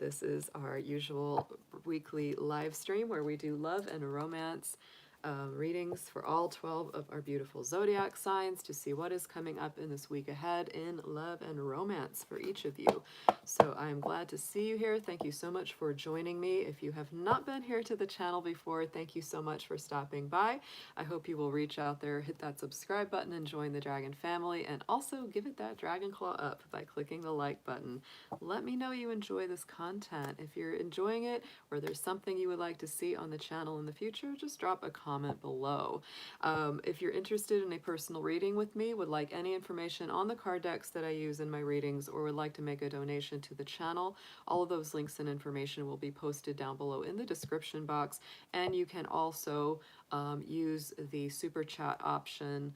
This is our usual weekly live stream where we do love and romance readings for all 12 of our beautiful zodiac signs to see what is coming up in this week ahead in love and romance for each of you. So I'm glad to see you here. Thank you so much for joining me. If you have not been here to the channel before, thank you so much for stopping by. I hope you will reach out there, hit that subscribe button, and join the dragon family, and also give it that dragon claw up by clicking the like button. Let me know you enjoy this content. If you're enjoying it or there's something you would like to see on the channel in the future, just drop a comment below. If you're interested in a personal reading with me, would like any information on the card decks that I use in my readings, or would like to make a donation to the channel, all of those links and information will be posted down below in the description box. And you can also use the super chat option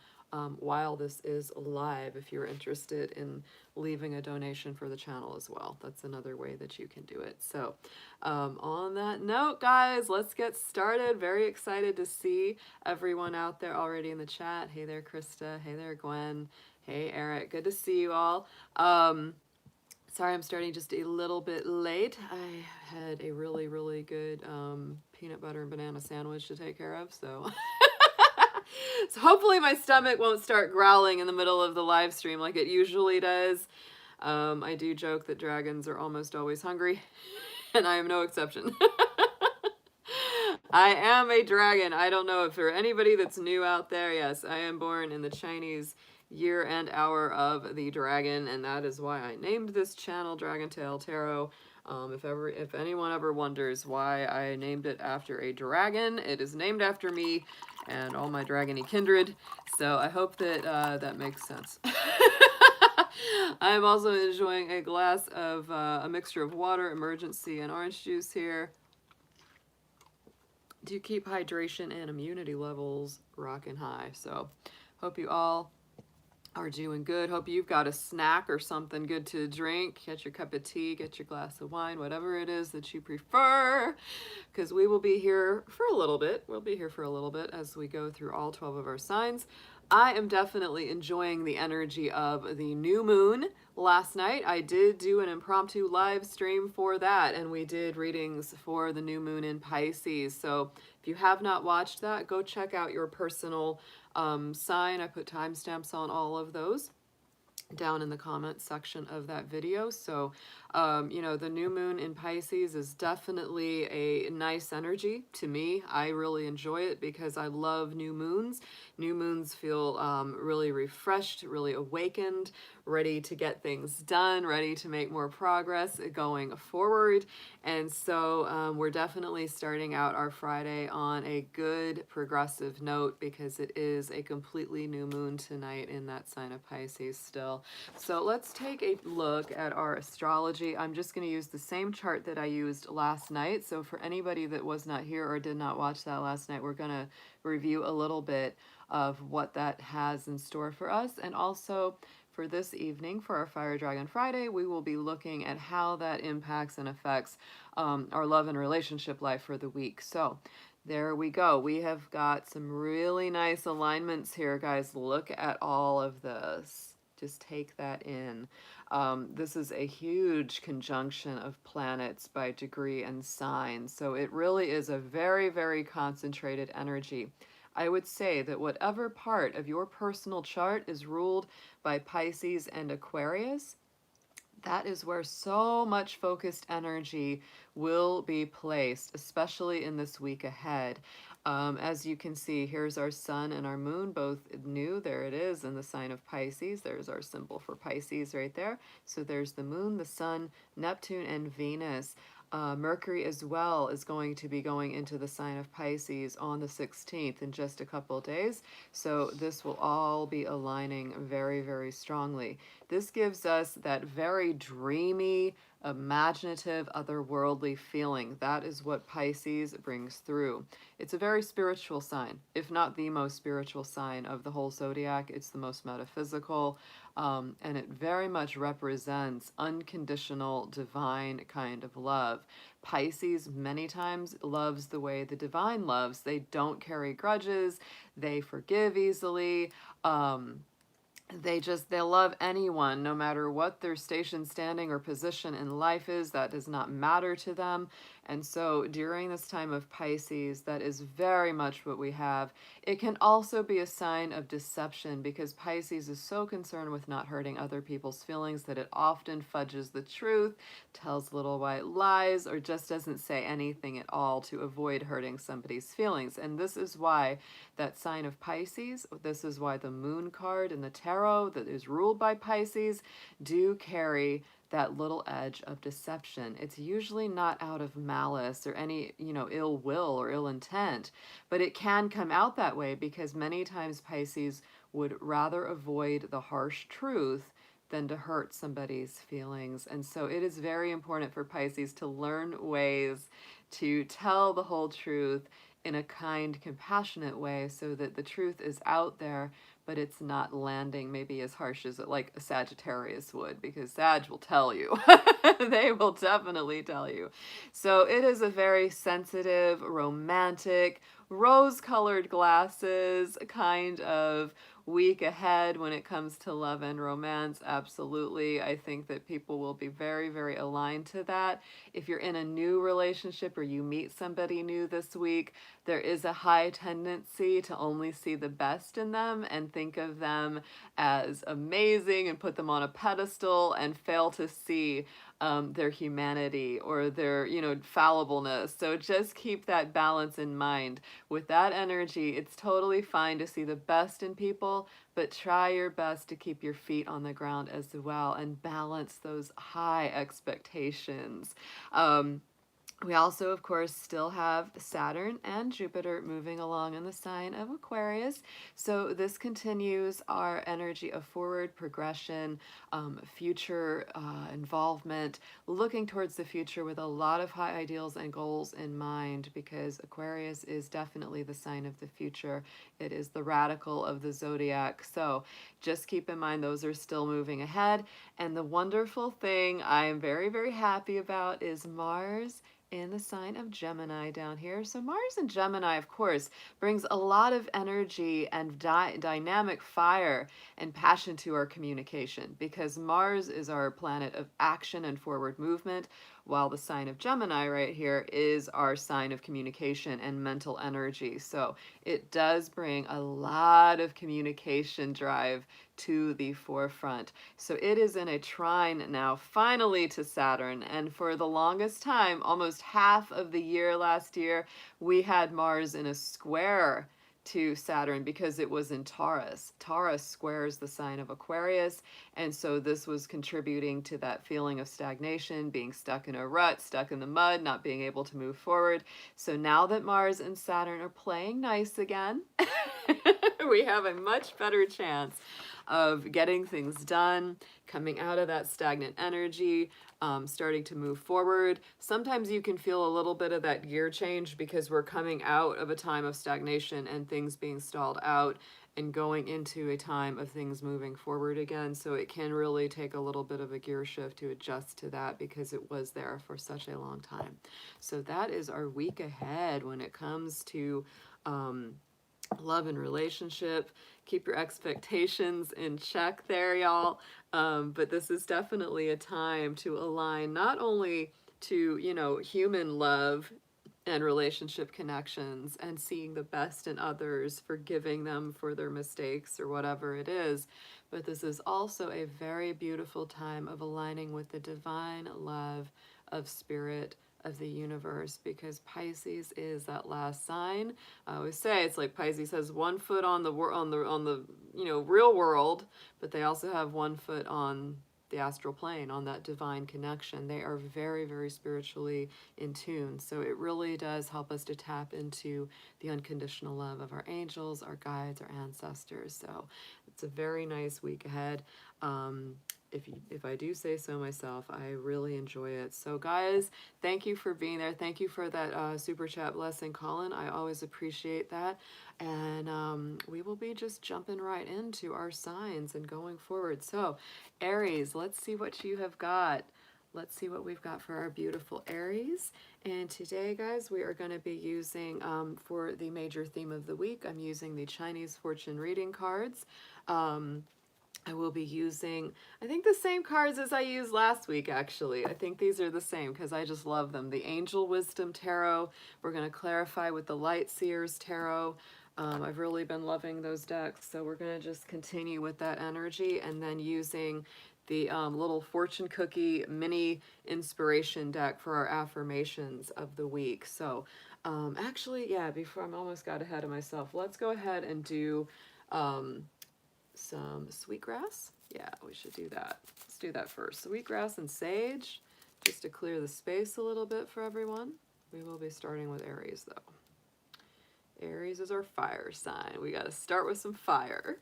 while this is live if you're interested in leaving a donation for the channel as well. That's another way that you can do it. So on that note, guys, let's get started. Very excited to see everyone out there already in the chat. Hey there, Krista. Hey there, Gwen. Hey, Eric. Good to see you all. Sorry, I'm starting just a little bit late. I had a really, really good peanut butter and banana sandwich to take care of, so... So hopefully my stomach won't start growling in the middle of the live stream like it usually does. I do joke that dragons are almost always hungry, and I am no exception. I am a dragon. I don't know if for anybody that's new out there, yes, I am born in the Chinese year and hour of the dragon, and that is why I named this channel Dragon Tail Tarot. If anyone ever wonders why I named it after a dragon, it is named after me and all my dragony kindred. So I hope that that makes sense. I'm also enjoying a glass of a mixture of water, emergency, and orange juice here to keep hydration and immunity levels rocking high. So hope you all are doing good. Hope you've got a snack or something good to drink. Get your cup of tea, get your glass of wine, whatever it is that you prefer, because we will be here for a little bit. We'll be here for a little bit as we go through all 12 of our signs. I am definitely enjoying the energy of the new moon. Last night I did do an impromptu live stream for that, and we did readings for the new moon in Pisces. So if you have not watched that, go check out your personal sign. I put timestamps on all of those down in the comments section of that video. So, you know, the new moon in Pisces is definitely a nice energy to me. I really enjoy it because I love new moons. New moons feel really refreshed, really awakened, ready to get things done, ready to make more progress going forward. And so we're definitely starting out our Friday on a good progressive note because it is a completely new moon tonight in that sign of Pisces still. So let's take a look at our astrology. I'm just going to use the same chart that I used last night. So for anybody that was not here or did not watch that last night, we're going to review a little bit of what that has in store for us. And also for this evening, for our Fire Dragon Friday, we will be looking at how that impacts and affects our love and relationship life for the week. So there we go. We have got some really nice alignments here, guys. Look at all of this. Just take that in. This is a huge conjunction of planets by degree and sign. So it really is a very, very concentrated energy. I would say that whatever part of your personal chart is ruled by Pisces and Aquarius, that is where so much focused energy will be placed, especially in this week ahead. As you can see, here's our sun and our moon, both new. There it is in the sign of Pisces. There's our symbol for Pisces right there. So there's the moon, the sun, Neptune, and Venus. Mercury as well is going to be going into the sign of Pisces on the 16th in just a couple days. So this will all be aligning very, very strongly. This gives us that very dreamy, imaginative, otherworldly feeling. That is what Pisces brings through. It's a very spiritual sign, if not the most spiritual sign of the whole zodiac. It's the most metaphysical, and it very much represents unconditional, divine kind of love. Pisces many times loves the way the divine loves. They don't carry grudges. They forgive easily. They love anyone, no matter what their station, standing, or position in life is. That does not matter to them. And so during this time of Pisces, that is very much what we have. It can also be a sign of deception, because Pisces is so concerned with not hurting other people's feelings that it often fudges the truth, tells little white lies, or just doesn't say anything at all to avoid hurting somebody's feelings. And this is why that sign of Pisces, this is why the moon card in the tarot that is ruled by Pisces do carry that little edge of deception. It's usually not out of malice or any, ill will or ill intent, but it can come out that way because many times Pisces would rather avoid the harsh truth than to hurt somebody's feelings. And so it is very important for Pisces to learn ways to tell the whole truth in a kind, compassionate way so that the truth is out there, but it's not landing maybe as harsh as like a Sagittarius would, because Sag will tell you. They will definitely tell you. So it is a very sensitive, romantic, rose-colored glasses kind of week ahead when it comes to love and romance. Absolutely. I think that people will be very, very aligned to that. If you're in a new relationship or you meet somebody new this week, there is a high tendency to only see the best in them and think of them as amazing and put them on a pedestal and fail to see their humanity or their, fallibleness. So just keep that balance in mind. With that energy, it's totally fine to see the best in people, but try your best to keep your feet on the ground as well and balance those high expectations. We also, of course, still have Saturn and Jupiter moving along in the sign of Aquarius. So this continues our energy of forward progression, future involvement, looking towards the future with a lot of high ideals and goals in mind, because Aquarius is definitely the sign of the future. It is the radical of the zodiac. So just keep in mind those are still moving ahead. And the wonderful thing I am very, very happy about is Mars in the sign of Gemini down here. So Mars in Gemini, of course, brings a lot of energy and dynamic fire and passion to our communication, because Mars is our planet of action and forward movement, while the sign of Gemini right here is our sign of communication and mental energy. So it does bring a lot of communication drive to the forefront. So it is in a trine now, finally, to Saturn. And for the longest time, almost half of the year last year, we had Mars in a square to Saturn because it was in Taurus. Taurus squares the sign of Aquarius, and so this was contributing to that feeling of stagnation, being stuck in a rut, stuck in the mud, not being able to move forward. So now that Mars and Saturn are playing nice again, we have a much better chance of getting things done, coming out of that stagnant energy, starting to move forward. Sometimes you can feel a little bit of that gear change because we're coming out of a time of stagnation and things being stalled out and going into a time of things moving forward again. So it can really take a little bit of a gear shift to adjust to that because it was there for such a long time. So that is our week ahead when it comes to love and relationship. Keep your expectations in check there, y'all. But this is definitely a time to align not only to, human love and relationship connections and seeing the best in others, forgiving them for their mistakes or whatever it is, but this is also a very beautiful time of aligning with the divine love of spirit, of the universe, because Pisces is that last sign. I always say it's like Pisces has one foot on the real world, but they also have one foot on the astral plane, on that divine connection. They are very, very spiritually in tune. So it really does help us to tap into the unconditional love of our angels, our guides, our ancestors. So it's a very nice week ahead. If I do say so myself, I really enjoy it. So guys, thank you for being there. Thank you for that super chat blessing, Colin. I always appreciate that. And we will be just jumping right into our signs and going forward. So Aries, let's see what you have got. Let's see what we've got for our beautiful Aries. And today, guys, we are going to be using, for the major theme of the week, I'm using the Chinese fortune reading cards. I will be using, I think, the same cards as I used last week, actually. I think these are the same because I just love them. The Angel Wisdom Tarot, we're going to clarify with the Light Seers Tarot. I've really been loving those decks, so we're going to just continue with that energy, and then using the little fortune cookie mini inspiration deck for our affirmations of the week. So actually, yeah, before I'm almost got ahead of myself, let's go ahead and do some sweetgrass. Yeah, we should do that. Let's do that first. Sweetgrass and sage, just to clear the space a little bit for everyone. We will be starting with Aries, though. Aries is our fire sign. We got to start with some fire.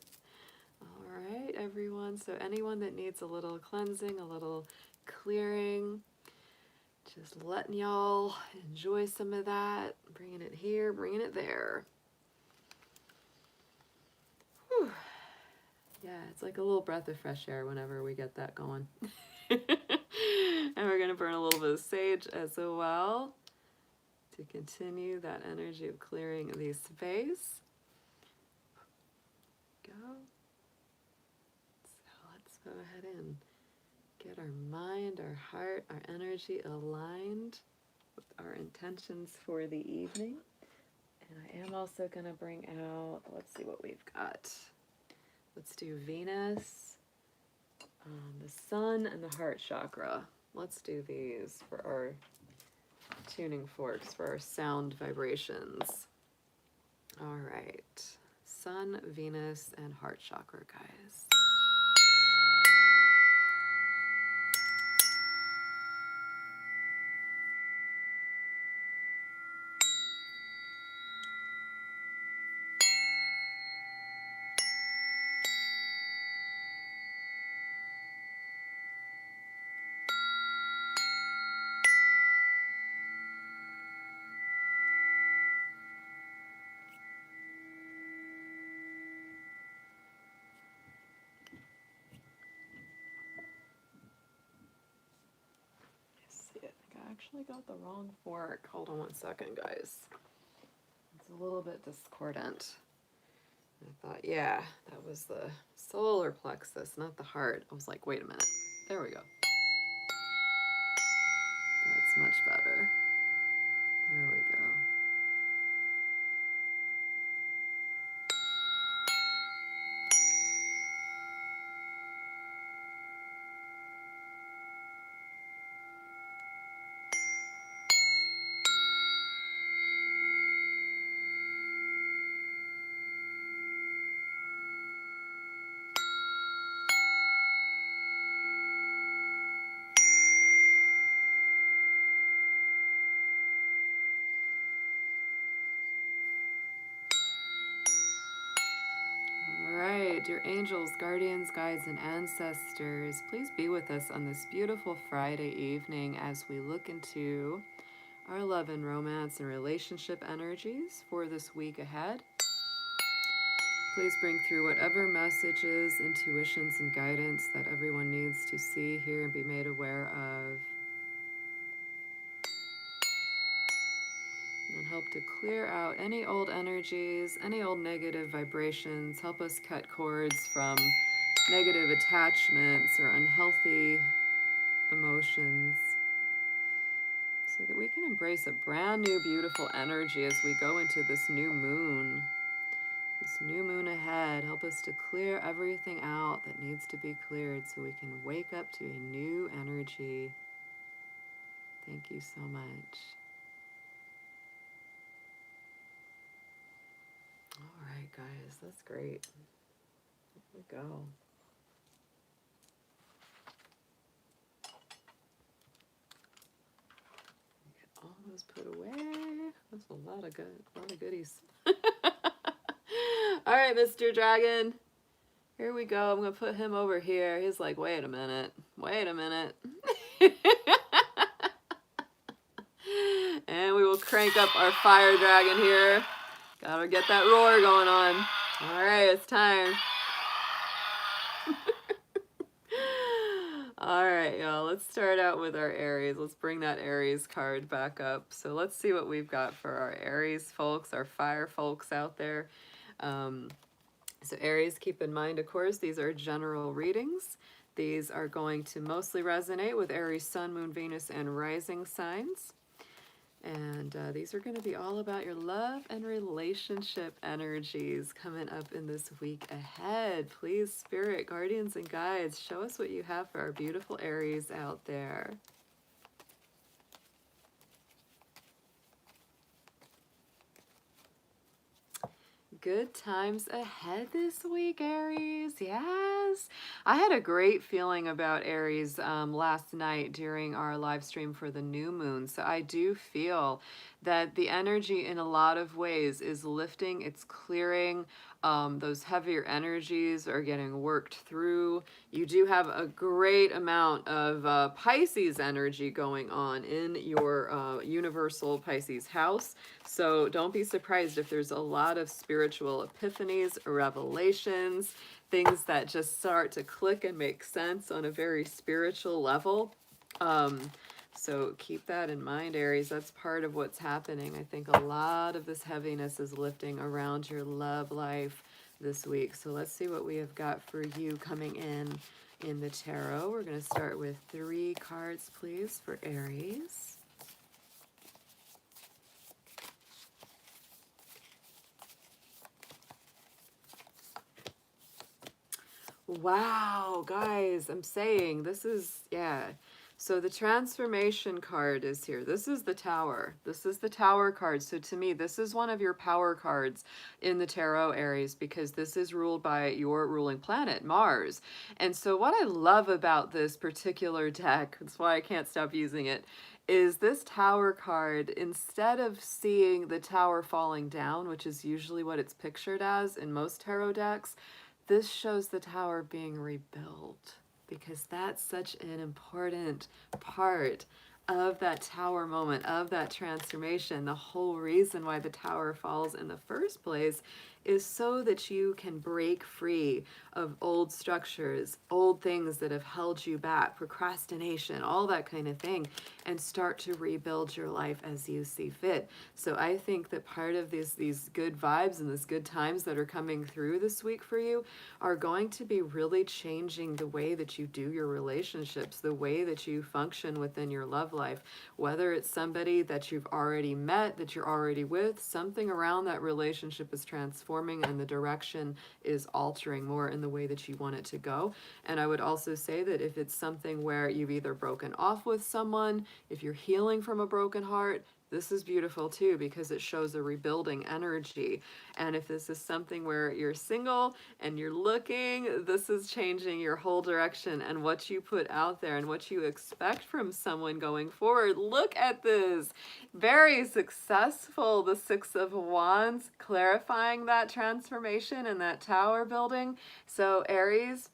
All right, everyone. So anyone that needs a little cleansing, a little clearing, just letting y'all enjoy some of that. Bringing it here, bringing it there. Whew. Yeah, it's like a little breath of fresh air whenever we get that going. And we're going to burn a little bit of sage as well to continue that energy of clearing the space. Go. So let's go ahead and get our mind, our heart, our energy aligned with our intentions for the evening. And I am also going to bring out, let's see what we've got. Let's do Venus, the sun, and the heart chakra. Let's do these for our tuning forks, for our sound vibrations. All right. Sun, Venus, and heart chakra, guys. I actually got the wrong fork. Hold on one second, guys. It's a little bit discordant. I thought, yeah, that was the solar plexus, not the heart. I was like, wait a minute. There we go. That's much better. There we go. Dear angels, guardians, guides, and ancestors, please be with us on this beautiful Friday evening as we look into our love and romance and relationship energies for this week ahead. Please bring through whatever messages, intuitions, and guidance that everyone needs to see, hear, and be made aware of. And help to clear out any old energies, any old negative vibrations. Help us cut cords from negative attachments or unhealthy emotions so that we can embrace a brand new beautiful energy as we go into this new moon. This new moon ahead. Help us to clear everything out that needs to be cleared so we can wake up to a new energy. Thank you so much. All right, guys, that's great. Here we go. Get all those put away. That's a lot of goodies. All right, Mr. Dragon. Here we go. I'm gonna put him over here. He's like, wait a minute. And we will crank up our fire dragon here. Gotta get that roar going on. All right, it's time. All right, y'all, let's start out with our Aries. Let's bring that Aries card back up. So let's see what we've got for our Aries folks, our fire folks out there. So Aries, keep in mind, of course, these are general readings. These are going to mostly resonate with Aries, Sun, Moon, Venus, and rising signs. And these are going to be all about your love and relationship energies coming up in this week ahead. Please, Spirit, guardians, and guides, show us what you have for our beautiful Aries out there. Good times ahead this week, Aries. Yes. I had a great feeling about Aries last night during our live stream for the new moon. So I do feel that the energy in a lot of ways is lifting, it's clearing. Those heavier energies are getting worked through. You do have a great amount of Pisces energy going on in your universal Pisces house. So don't be surprised if there's a lot of spiritual epiphanies, revelations, things that just start to click and make sense on a very spiritual level. So keep that in mind, Aries. That's part of what's happening. I think a lot of this heaviness is lifting around your love life this week. So let's see what we have got for you coming in the tarot. We're going to start with 3 cards, please, for Aries. Wow, guys, I'm saying this is, yeah. So the transformation card is here. This is the Tower. This is the Tower card. So to me, this is one of your power cards in the tarot, Aries, because this is ruled by your ruling planet, Mars. And so what I love about this particular deck, that's why I can't stop using it, is this Tower card, instead of seeing the tower falling down, which is usually what it's pictured as in most tarot decks, this shows the tower being rebuilt, because that's such an important part of that tower moment, of that transformation. The whole reason why the tower falls in the first place is so that you can break free of old structures, old things that have held you back, procrastination, all that kind of thing, and start to rebuild your life as you see fit. So I think that part of these good vibes and these good times that are coming through this week for you are going to be really changing the way that you do your relationships, the way that you function within your love life, whether it's somebody that you've already met, that you're already with, something around that relationship is transforming and the direction is altering more in the way that you want it to go. And I would also say that if it's something where you've either broken off with someone, if you're healing from a broken heart, this is beautiful too, because it shows a rebuilding energy. And if this is something where you're single and you're looking, this is changing your whole direction and what you put out there and what you expect from someone going forward. Look at this. Very successful. The 6 of Wands, clarifying that transformation and that tower building. So Aries,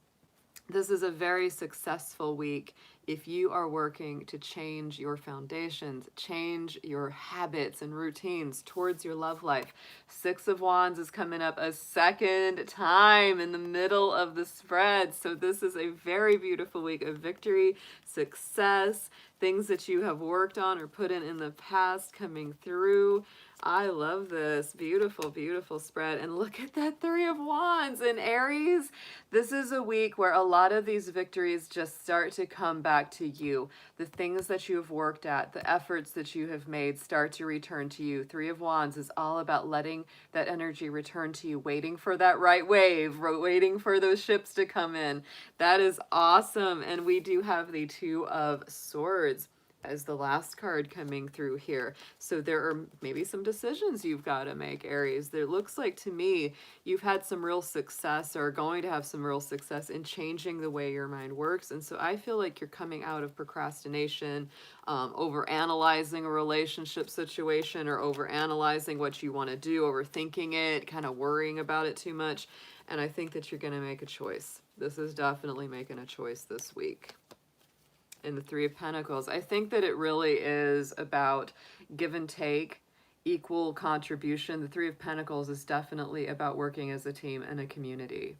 this is a very successful week if you are working to change your foundations, change your habits and routines towards your love life. 6 of Wands is coming up a second time in the middle of the spread. So this is a very beautiful week of victory, success, things that you have worked on or put in the past coming through. I love this. Beautiful, beautiful spread. And look at that 3 of Wands in Aries. This is a week where a lot of these victories just start to come back to you. The things that you have worked at, the efforts that you have made start to return to you. 3 of Wands is all about letting that energy return to you, waiting for that right wave, waiting for those ships to come in. That is awesome. And we do have the 2 of Swords as the last card coming through here. So there are maybe some decisions you've got to make, Aries. There looks like to me you've had some real success or are going to have some real success in changing the way your mind works. And so I feel like you're coming out of procrastination, over analyzing a relationship situation or over analyzing what you want to do, overthinking it, kind of worrying about it too much. And I think that you're going to make a choice. This is definitely making a choice this week. In the 3 of Pentacles, I think that it really is about give and take, equal contribution. The 3 of Pentacles is definitely about working as a team and a community.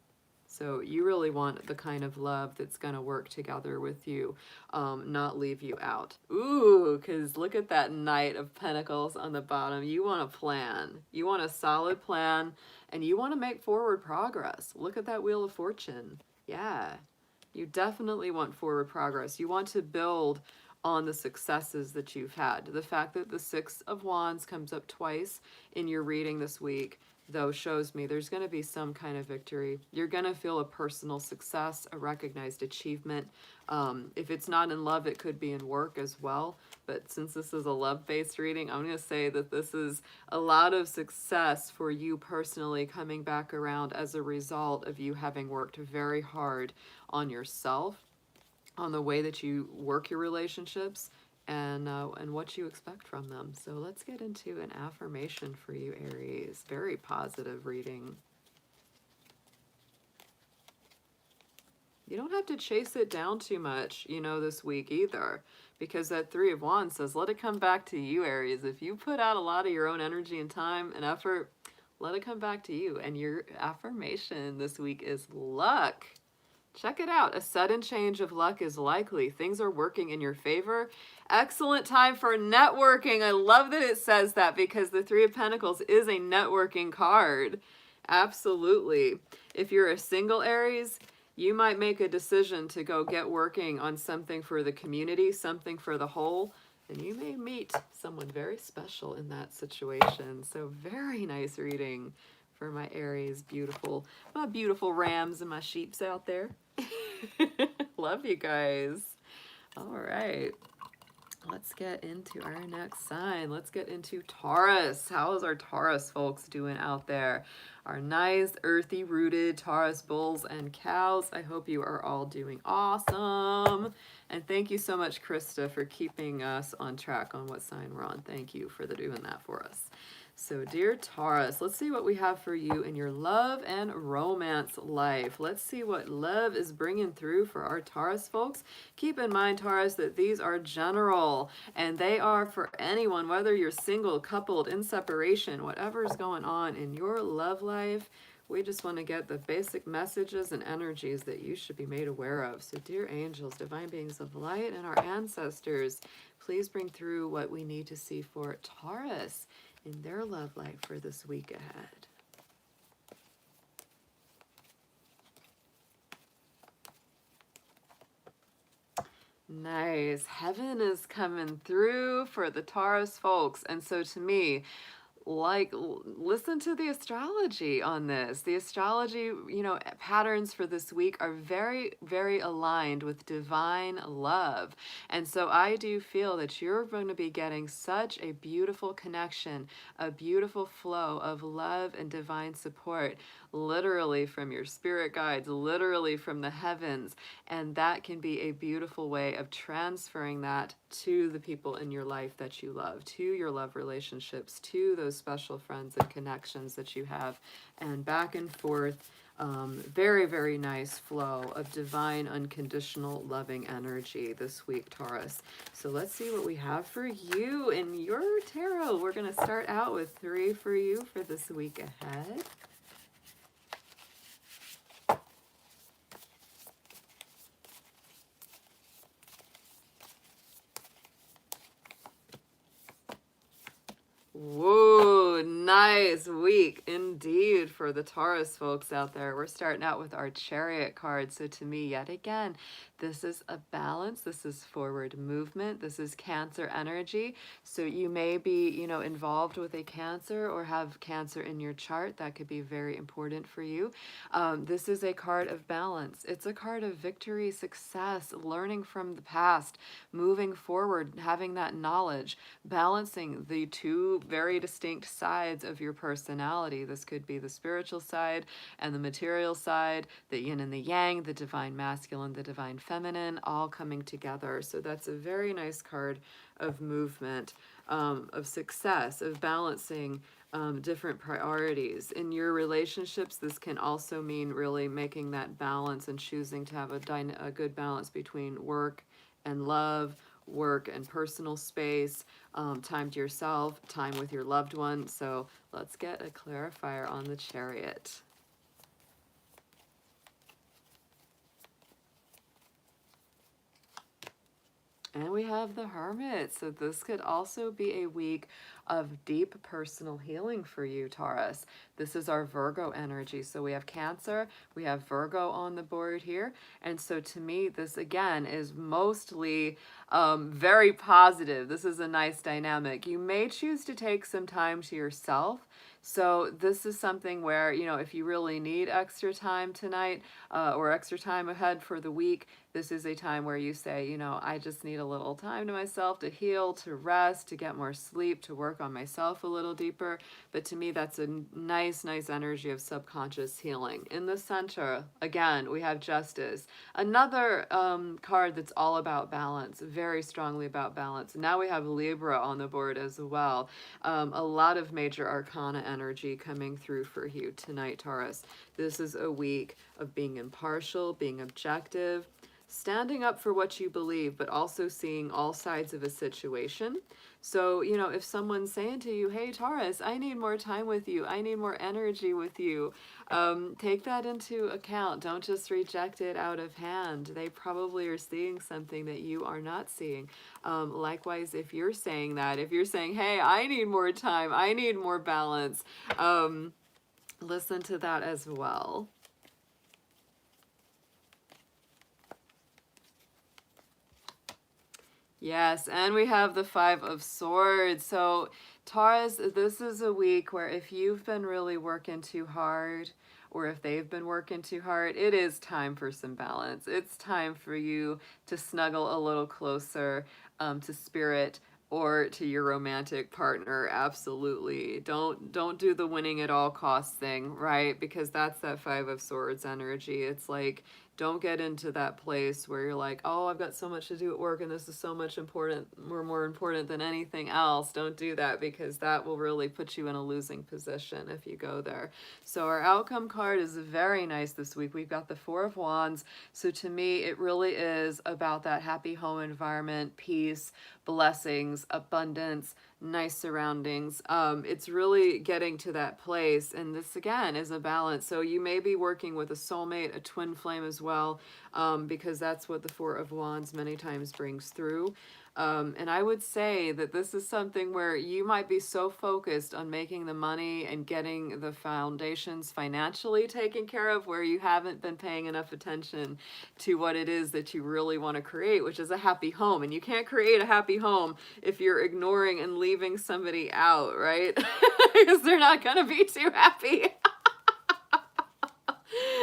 So you really want the kind of love that's going to work together with you, not leave you out. Ooh, because look at that Knight of Pentacles on the bottom. You want a plan. You want a solid plan, and you want to make forward progress. Look at that Wheel of Fortune. Yeah, you definitely want forward progress. You want to build on the successes that you've had. The fact that the Six of Wands comes up twice in your reading this week, though, shows me there's going to be some kind of victory. You're going to feel a personal success, a recognized achievement. If it's not in love, it could be in work as well. But since this is a love-based reading, I'm going to say that this is a lot of success for you personally coming back around as a result of you having worked very hard on yourself, on the way that you work your relationships, and what you expect from them. So let's get into an affirmation for you, Aries. Very positive reading. You don't have to chase it down too much, you know, this week either, because that Three of Wands says, let it come back to you, Aries. If you put out a lot of your own energy and time and effort, let it come back to you. And your affirmation this week is luck. Check it out. A sudden change of luck is likely. Things are working in your favor. Excellent time for networking. I love that it says that, because the Three of Pentacles is a networking card. Absolutely. If you're a single Aries, you might make a decision to go get working on something for the community, something for the whole, and you may meet someone very special in that situation. So very nice reading for my Aries, my beautiful rams and my sheeps out there. Love you guys. All right, let's get into our next sign. Let's get into Taurus. How is our Taurus folks doing out there? Our nice, earthy rooted Taurus bulls and cows. I hope you are all doing awesome. And thank you so much, Krista, for keeping us on track on what sign we're on. Thank you for doing that for us. So, dear Taurus, let's see what we have for you in your love and romance life. Let's see what love is bringing through for our Taurus folks. Keep in mind, Taurus, that these are general, and they are for anyone, whether you're single, coupled, in separation, whatever's going on in your love life. We just want to get the basic messages and energies that you should be made aware of. So, dear angels, divine beings of light, and our ancestors, please bring through what we need to see for Taurus in their love life for this week ahead. Nice. Heaven is coming through for the Taurus folks. And so to me, like, listen to the astrology on this. The astrology, you know, patterns for this week are very, very aligned with divine love. And so I do feel that you're going to be getting such a beautiful connection, a beautiful flow of love and divine support, literally from your spirit guides, literally from the heavens. And that can be a beautiful way of transferring that to the people in your life that you love, to your love relationships, to those special friends and connections that you have, and back and forth. Very, very nice flow of divine, unconditional, loving energy this week, Taurus. So let's see what we have for you in your tarot. We're going to start out with 3 for you for this week ahead. Whoa, nice week indeed for the Taurus folks out there. We're starting out with our Chariot card. So to me, yet again, this is a balance. This is forward movement. This is Cancer energy. So you may be, you know, involved with a Cancer or have Cancer in your chart. That could be very important for you. This is a card of balance. It's a card of victory, success, learning from the past, moving forward, having that knowledge, balancing the two very distinct sides of your personality. This could be the spiritual side and the material side, the yin and the yang, the divine masculine, the divine feminine, all coming together. So that's a very nice card of movement, of success, of balancing different priorities. In your relationships, this can also mean really making that balance and choosing to have a good balance between work and love, work and personal space, time to yourself, time with your loved one. So let's get a clarifier on the Chariot. And we have the Hermit. So this could also be a week of deep personal healing for you, Taurus. This is our Virgo energy. So we have Cancer, we have Virgo on the board here. And so to me, this again is mostly very positive. This is a nice dynamic. You may choose to take some time to yourself. So this is something where, you know, if you really need extra time tonight or extra time ahead for the week, this is a time where you say, you know, I just need a little time to myself to heal, to rest, to get more sleep, to work on myself a little deeper. But to me, that's a nice, nice energy of subconscious healing. In the center, again, we have Justice. Another card that's all about balance, very strongly about balance. Now we have Libra on the board as well. A lot of major arcana energy coming through for you tonight, Taurus. This is a week of being impartial, being objective, standing up for what you believe, but also seeing all sides of a situation. So, you know, if someone's saying to you, hey, Taurus, I need more time with you, I need more energy with you, take that into account. Don't just reject it out of hand. They probably are seeing something that you are not seeing. Likewise, if you're saying that, if you're saying, hey, I need more time, I need more balance, listen to that as well. Yes, and we have the Five of Swords. So, Taurus, this is a week where if you've been really working too hard, or if they've been working too hard, it is time for some balance. It's time for you to snuggle a little closer to spirit or to your romantic partner. Absolutely. Don't do the winning at all costs thing, right? Because that's that Five of Swords energy. It's like, don't get into that place where you're like, oh, I've got so much to do at work and this is so much important, more important than anything else. Don't do that, because that will really put you in a losing position if you go there. So our outcome card is very nice this week. We've got the Four of Wands. So to me, it really is about that happy home environment, peace, blessings, abundance, nice surroundings. It's really getting to that place, and this again is a balance. So you may be working with a soulmate, a twin flame as well, because that's what the Four of Wands many times brings through. And I would say that this is something where you might be so focused on making the money and getting the foundations financially taken care of, where you haven't been paying enough attention to what it is that you really want to create, which is a happy home. And you can't create a happy home if you're ignoring and leaving somebody out, right? Because they're not going to be too happy.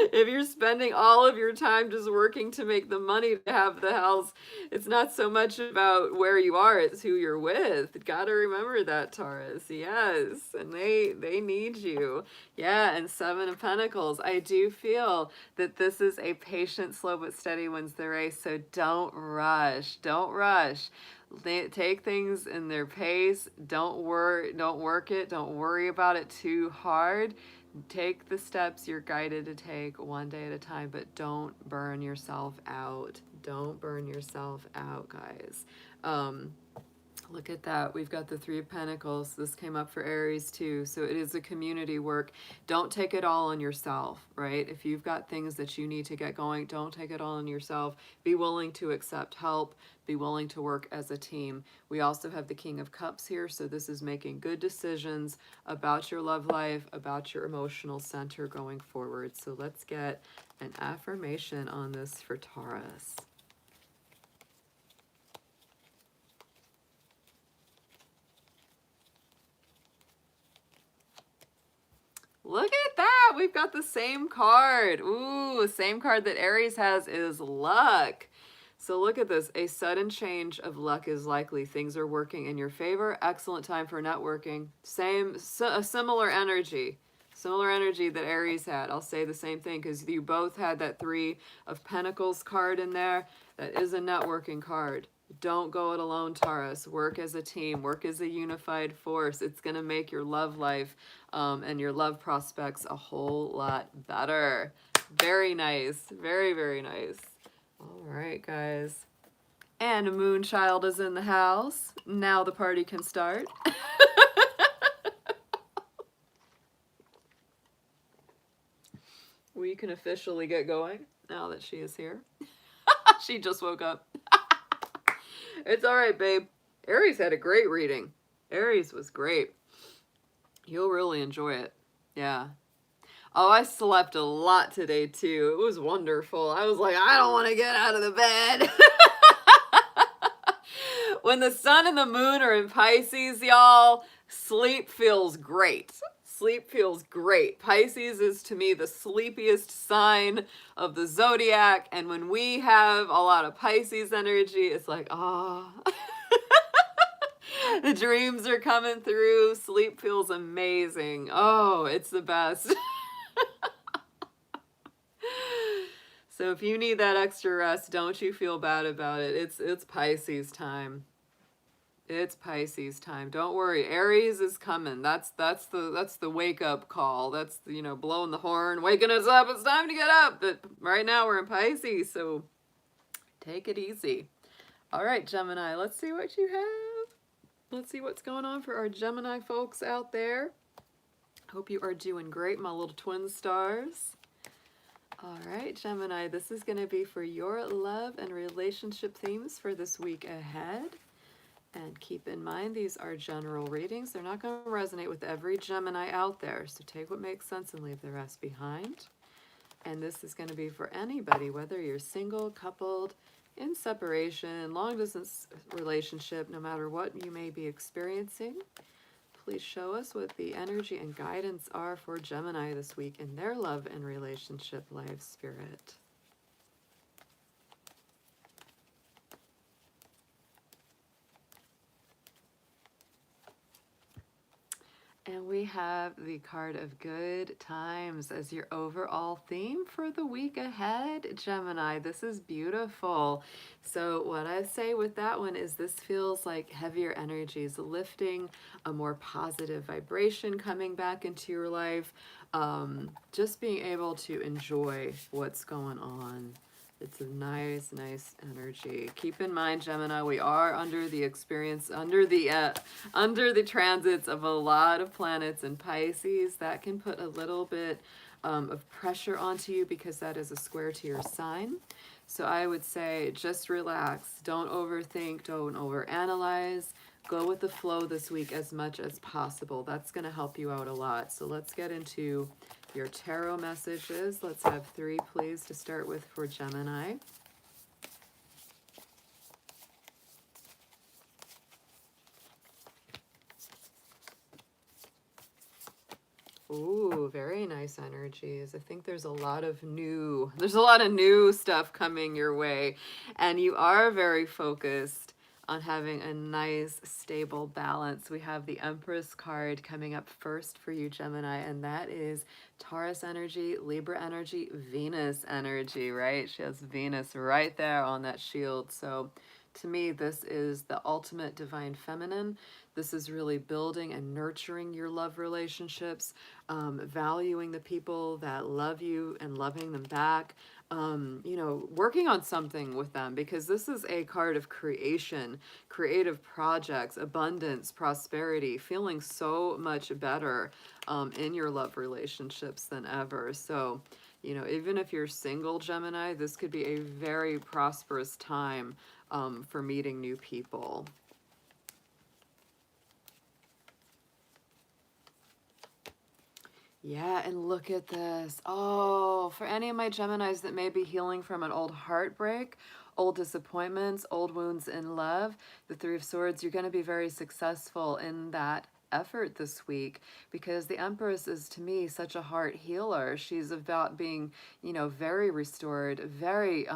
If you're spending all of your time just working to make the money to have the house, it's not so much about where you are, it's who you're with. Gotta remember that, Taurus. Yes, and they need you. Yeah, and Seven of Pentacles. I do feel that this is a patient, slow but steady wins the race, so don't rush. Don't rush. Take things in their pace. Don't work it. Don't worry about it too hard. Take the steps you're guided to take one day at a time, but don't burn yourself out. Don't burn yourself out, guys. Look at that. We've got the Three of Pentacles. This came up for Aries too. So it is a community work. Don't take it all on yourself, right? If you've got things that you need to get going, don't take it all on yourself. Be willing to accept help. Be willing to work as a team. We also have the King of Cups here. So this is making good decisions about your love life, about your emotional center going forward. So let's get an affirmation on this for Taurus. Look at that. We've got the same card. Ooh, same card that Aries has is luck. So look at this. A sudden change of luck is likely. Things are working in your favor. Excellent time for networking. A similar energy. Similar energy that Aries had. I'll say the same thing because you both had that Three of Pentacles card in there. That is a networking card. Don't go it alone, Taurus. Work as a team. Work as a unified force. It's going to make your love life and your love prospects a whole lot better. Very nice. Very, very nice. All right, guys. And Moonchild is in the house. Now the party can start. We can officially get going now that she is here. She just woke up. It's all right, babe. Aries had a great reading. Aries was great. You'll really enjoy it. Yeah. Oh, I slept a lot today too. It was wonderful. I was like, I don't want to get out of the bed. When the sun and the moon are in Pisces, y'all, sleep feels great. Sleep feels great. Pisces is to me the sleepiest sign of the zodiac. And when we have a lot of Pisces energy, it's like, ah. Oh. The dreams are coming through. Sleep feels amazing. Oh, it's the best. So if you need that extra rest, don't you feel bad about it. It's Pisces time. It's Pisces time. Don't worry. Aries is coming. That's the wake up call. That's the, blowing the horn, waking us up. It's time to get up. But right now we're in Pisces, so take it easy. All right, Gemini, let's see what you have. Let's see what's going on for our Gemini folks out there. Hope you are doing great, my little twin stars. All right, Gemini, this is going to be for your love and relationship themes for this week ahead. And keep in mind, these are general readings. They're not going to resonate with every Gemini out there, so take what makes sense and leave the rest behind. And this is going to be for anybody, whether you're single, coupled, in separation, long-distance relationship, no matter what you may be experiencing. Please show us what the energy and guidance are for Gemini this week in their love and relationship life, Spirit. And we have the card of good times as your overall theme for the week ahead, Gemini. This is beautiful. So what I say with that one is this feels like heavier energies, lifting a more positive vibration coming back into your life. Just being able to enjoy what's going on. It's a nice, nice energy. Keep in mind, Gemini, we are under the transits of a lot of planets in Pisces. That can put a little bit of pressure onto you because that is a square to your sign. So I would say just relax. Don't overthink. Don't overanalyze. Go with the flow this week as much as possible. That's going to help you out a lot. So let's get into your tarot messages. Let's have 3, please, to start with for Gemini. Ooh, very nice energies. I think there's a lot of new stuff coming your way, and you are very focused on having a nice, stable balance. We have the Empress card coming up first for you, Gemini, and that is Taurus energy, Libra energy, Venus energy, right? She has Venus right there on that shield. So to me, this is the ultimate divine feminine. This is really building and nurturing your love relationships, valuing the people that love you and loving them back. Working on something with them, because this is a card of creation, creative projects, abundance, prosperity, feeling so much better in your love relationships than ever. So, even if you're single, Gemini, this could be a very prosperous time for meeting new people. Yeah, and look at this. Oh, for any of my Geminis that may be healing from an old heartbreak, old disappointments, old wounds in love, the 3 of Swords, you're going to be very successful in that effort this week, because the Empress is, to me, such a heart healer. She's about being, very restored, very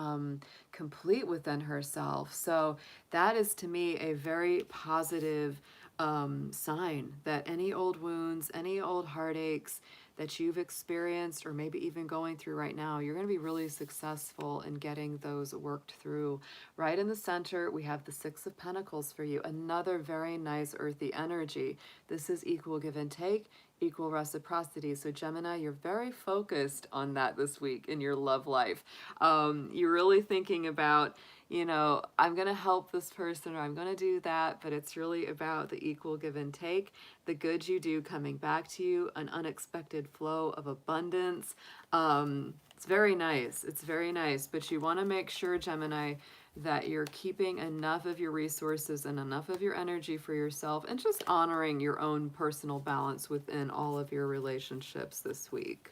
complete within herself. So that is, to me, a very positive sign that any old wounds, any old heartaches that you've experienced, or maybe even going through right now, you're going to be really successful in getting those worked through. Right in the center, we have the 6 of Pentacles for you, another very nice earthy energy. This is equal give and take, equal reciprocity. So Gemini, you're very focused on that this week in your love life. You're really thinking about, I'm going to help this person, or I'm going to do that, but it's really about the equal give and take, the good you do coming back to you, an unexpected flow of abundance. It's very nice. It's very nice, but you want to make sure, Gemini, that you're keeping enough of your resources and enough of your energy for yourself, and just honoring your own personal balance within all of your relationships this week.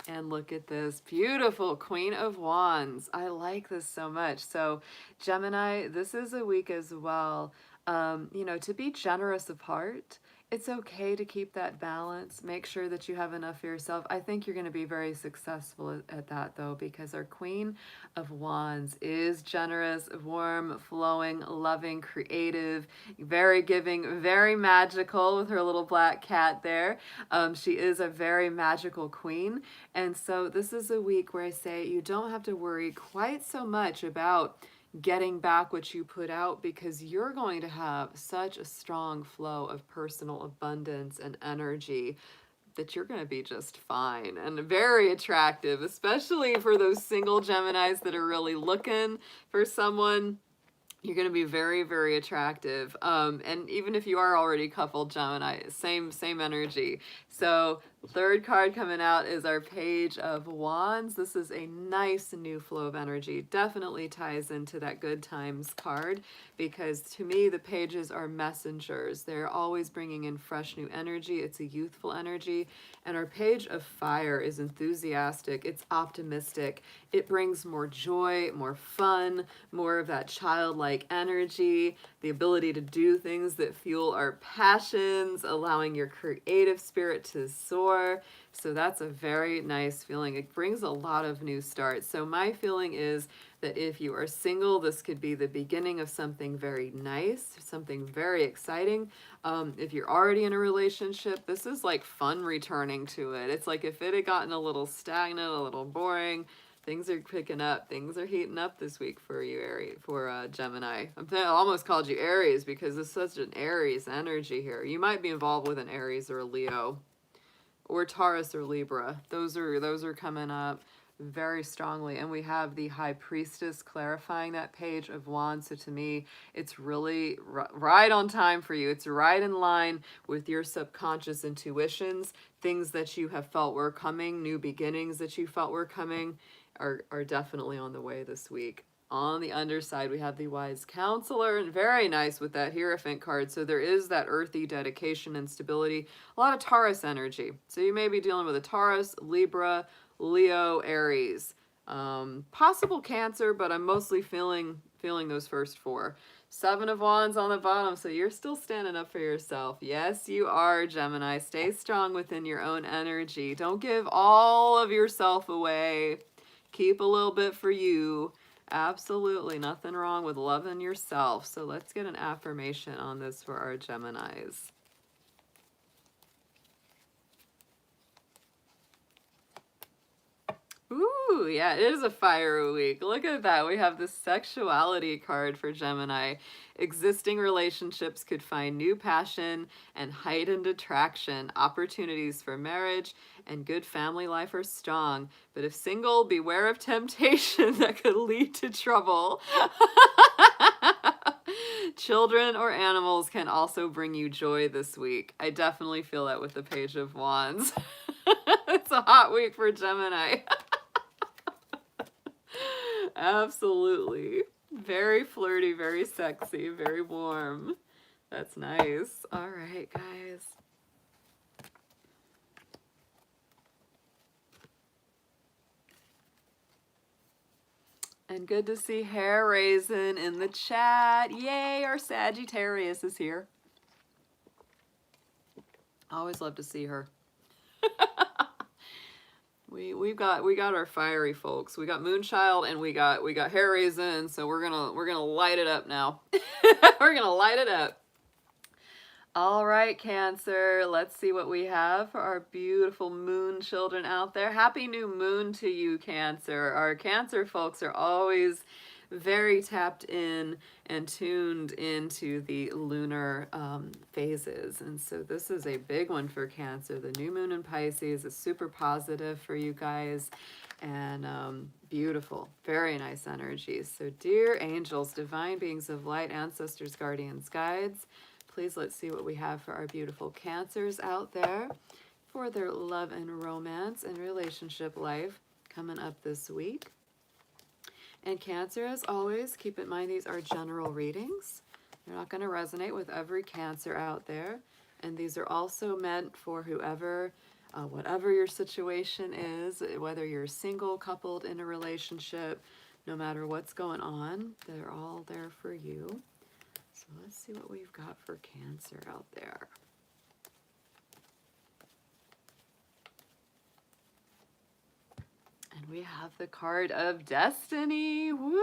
And look at this beautiful Queen of Wands. I like this so much. So Gemini, this is a week as well, you know, to be generous of heart. It's okay to keep that balance. Make sure that you have enough for yourself. I think you're going to be very successful at that, though, because our Queen of Wands is generous, warm, flowing, loving, creative, very giving, very magical with her little black cat there. She is a very magical queen. And so this is a week where I say you don't have to worry quite so much about getting back what you put out, because you're going to have such a strong flow of personal abundance and energy that you're going to be just fine and very attractive, especially for those single Geminis that are really looking for someone. You're going to be very, very attractive. And even if you are already coupled Gemini, same energy. So third card coming out is our Page of Wands. This is a nice new flow of energy. Definitely ties into that good times card, because to me, the pages are messengers. They're always bringing in fresh new energy. It's a youthful energy. And our Page of Fire is enthusiastic. It's optimistic. It brings more joy, more fun, more of that childlike energy, the ability to do things that fuel our passions, allowing your creative spirit to soar. So that's a very nice feeling. It brings a lot of new starts. So my feeling is that if you are single, this could be the beginning of something very nice, something very exciting. If you're already in a relationship, this is like fun returning to it. It's like if it had gotten a little stagnant, a little boring, things are picking up. Things are heating up this week for you, Aries, for Gemini. I almost called you Aries because it's such an Aries energy here. You might be involved with an Aries or a Leo, or Taurus or Libra. Those are coming up very strongly. And we have the High Priestess clarifying that Page of Wands. So to me, it's really right on time for you. It's right in line with your subconscious intuitions. Things that you have felt were coming, new beginnings that you felt were coming, are definitely on the way this week. On the underside, we have the Wise Counselor, and very nice with that Hierophant card. So there is that earthy dedication and stability, a lot of Taurus energy. So you may be dealing with a Taurus, Libra, Leo, Aries, possible Cancer, but I'm mostly feeling those first four. Seven of Wands on the bottom, so you're still standing up for yourself. Yes, you are, Gemini. Stay strong within your own energy. Don't give all of yourself away. Keep a little bit for you. Absolutely nothing wrong with loving yourself. So let's get an affirmation on this for our Geminis. Ooh, yeah, it is a fire week. Look at that. We have the sexuality card for Gemini. Existing relationships could find new passion and heightened attraction. Opportunities for marriage and good family life are strong. But if single, beware of temptation that could lead to trouble. Children or animals can also bring you joy this week. I definitely feel that with the Page of Wands. It's a hot week for Gemini. Absolutely. Very flirty, very sexy, very warm. That's nice. All right, guys. And good to see Hair Raisin in the chat. Yay, our Sagittarius is here. Always love to see her. We got our fiery folks. We got Moonchild and we got Hair Raisin, so we're gonna light it up now. We're gonna light it up. All right, Cancer, let's see what we have for our beautiful moon children out there. Happy new moon to you, Cancer. Our Cancer folks are always very tapped in and tuned into the lunar phases. And so this is a big one for Cancer. The new moon in Pisces is super positive for you guys. And beautiful, very nice energy. So dear angels, divine beings of light, ancestors, guardians, guides, please let's see what we have for our beautiful Cancers out there. for their love and romance and relationship life coming up this week. And Cancer, as always, keep in mind these are general readings. They're not going to resonate with every Cancer out there. And these are also meant for whoever, whatever your situation is, whether you're single, coupled, in a relationship, no matter what's going on, they're all there for you. So let's see what we've got for Cancer out there. And we have the card of Destiny. Woo!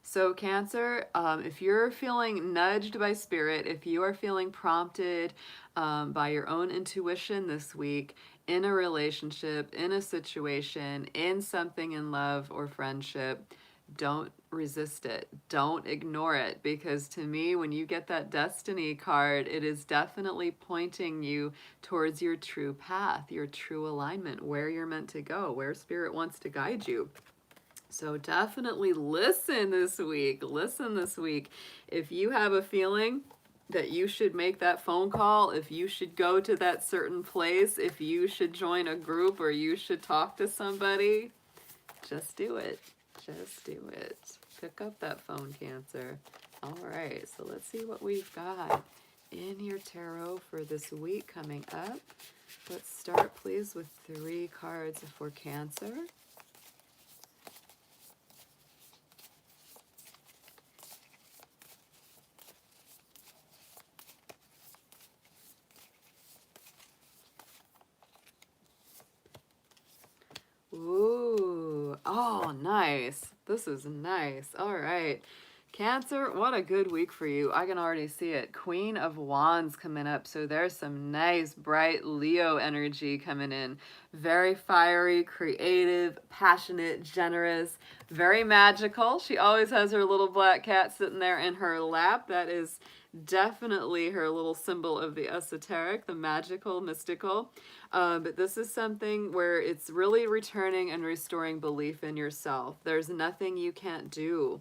So Cancer, if you're feeling nudged by spirit, if you are feeling prompted by your own intuition this week in a relationship, in a situation, in something in love or friendship, don't resist it. Don't ignore it, because to me, when you get that Destiny card, it is definitely pointing you towards your true path, your true alignment, where you're meant to go, where Spirit wants to guide you. So definitely listen this week. Listen this week. If you have a feeling that you should make that phone call, if you should go to that certain place, if you should join a group or you should talk to somebody, just do it. Just do it. Pick up that phone, Cancer. All right, so let's see what we've got in your tarot for this week coming up. Let's start, please, with 3 cards for Cancer. Ooh, oh, nice. This is nice. All right. Cancer, what a good week for you. I can already see it. Queen of Wands coming up. So there's some nice, bright Leo energy coming in. Very fiery, creative, passionate, generous, very magical. She always has her little black cat sitting there in her lap. That is definitely her little symbol of the esoteric, the magical, mystical. But this is something where it's really returning and restoring belief in yourself. There's nothing you can't do.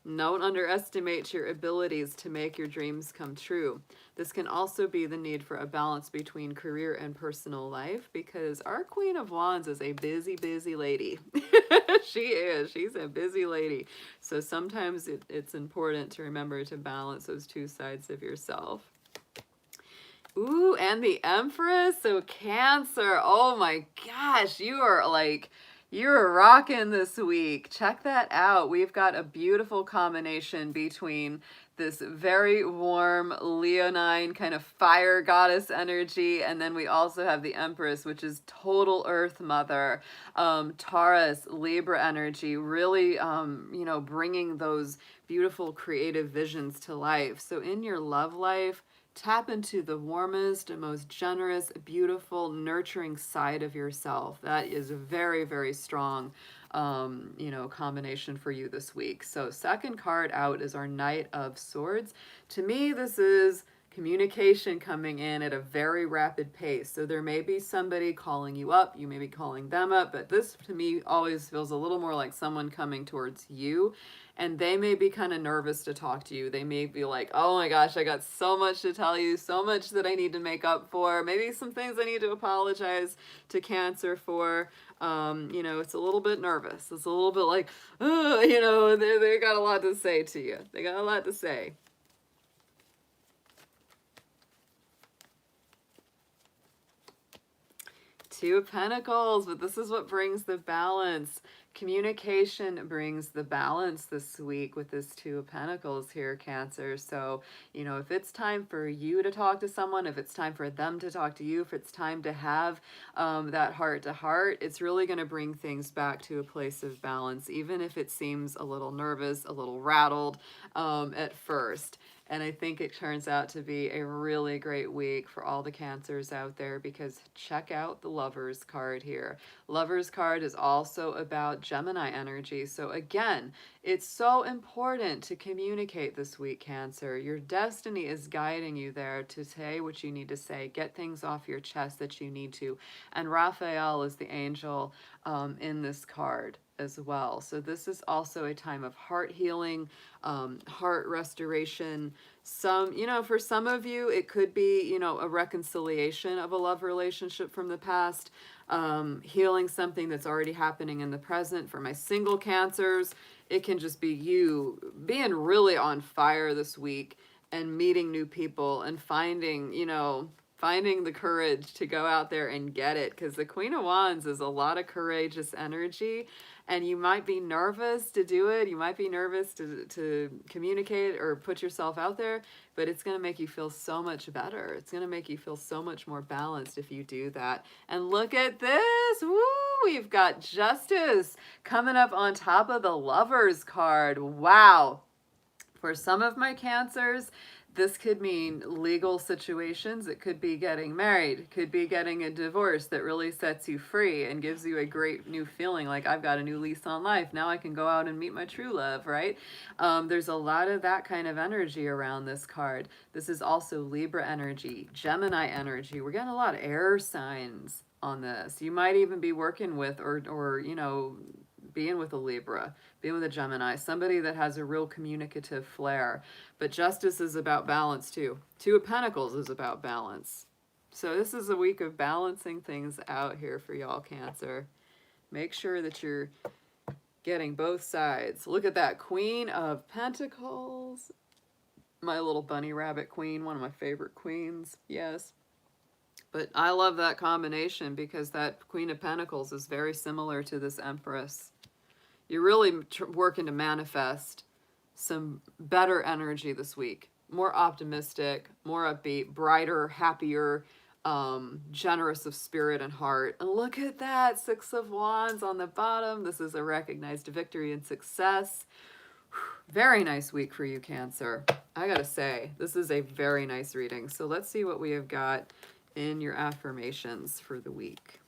Don't underestimate your abilities to make your dreams come true. This can also be the need for a balance between career and personal life, because our Queen of Wands is a busy, busy lady. She is. She's a busy lady. So sometimes it's important to remember to balance those 2 sides of yourself. Ooh, and the Empress. So Cancer, oh my gosh, you're rocking this week. Check that out. We've got a beautiful combination between this very warm Leonine kind of fire goddess energy, and then we also have the Empress, which is total Earth Mother, Taurus, Libra energy, really, bringing those beautiful creative visions to life. So in your love life, tap into the warmest and most generous, beautiful, nurturing side of yourself. That is a very, very strong, combination for you this week. So second card out is our Knight of Swords. To me, this is communication coming in at a very rapid pace. So there may be somebody calling you up, you may be calling them up, but this to me always feels a little more like someone coming towards you, and they may be kind of nervous to talk to you. They may be like, oh my gosh, I got so much to tell you, so much that I need to make up for, maybe some things I need to apologize to Cancer for. It's a little bit nervous. It's a little bit like, they got a lot to say to you. They got a lot to say. Two of Pentacles, but this is what brings the balance. Communication brings the balance this week with this Two of Pentacles here, Cancer. So, if it's time for you to talk to someone, if it's time for them to talk to you, if it's time to have that heart-to-heart, it's really going to bring things back to a place of balance, even if it seems a little nervous, a little rattled at first. And I think it turns out to be a really great week for all the Cancers out there, because check out the Lovers card here. Lovers card is also about Gemini energy. So again, it's so important to communicate this week, Cancer. Your destiny is guiding you there to say what you need to say, get things off your chest that you need to. And Raphael is the angel in this card. as well. So this is also a time of heart healing, heart restoration. For some of you, it could be, a reconciliation of a love relationship from the past, healing something that's already happening in the present. For my single Cancers, it can just be you being really on fire this week and meeting new people and finding the courage to go out there and get it, because the Queen of Wands is a lot of courageous energy, and you might be nervous to do it. You might be nervous to communicate or put yourself out there, but it's going to make you feel so much better. It's going to make you feel so much more balanced if you do that. And look at this. Woo! We've got Justice coming up on top of the Lovers card. Wow. For some of my Cancers, this could mean legal situations. It could be getting married. It could be getting a divorce that really sets you free and gives you a great new feeling, like I've got a new lease on life. Now I can go out and meet my true love, right? There's a lot of that kind of energy around this card. This is also Libra energy, Gemini energy. We're getting a lot of air signs on this. You might even be working with or being with a Libra, being with a Gemini, somebody that has a real communicative flair. But Justice is about balance too. Two of Pentacles is about balance. So this is a week of balancing things out here for y'all, Cancer. Make sure that you're getting both sides. Look at that, Queen of Pentacles. My little bunny rabbit queen, one of my favorite queens, yes. But I love that combination because that Queen of Pentacles is very similar to this Empress. You're really working to manifest some better energy this week. More optimistic, more upbeat, brighter, happier, generous of spirit and heart. And look at that, Six of Wands on the bottom. This is a recognized victory and success. Very nice week for you, Cancer. I gotta say, this is a very nice reading. So let's see what we have got in your affirmations for the week.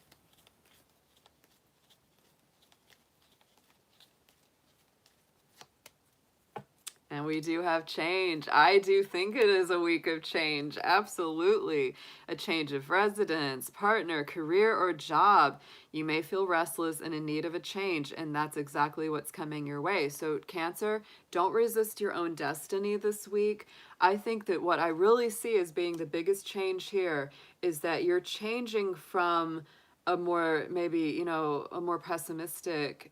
And we do have change. I do think it is a week of change. Absolutely. A change of residence, partner, career, or job. You may feel restless and in need of a change, and that's exactly what's coming your way. So Cancer, don't resist your own destiny this week. I think that what I really see as being the biggest change here is that you're changing from a more, maybe, a more pessimistic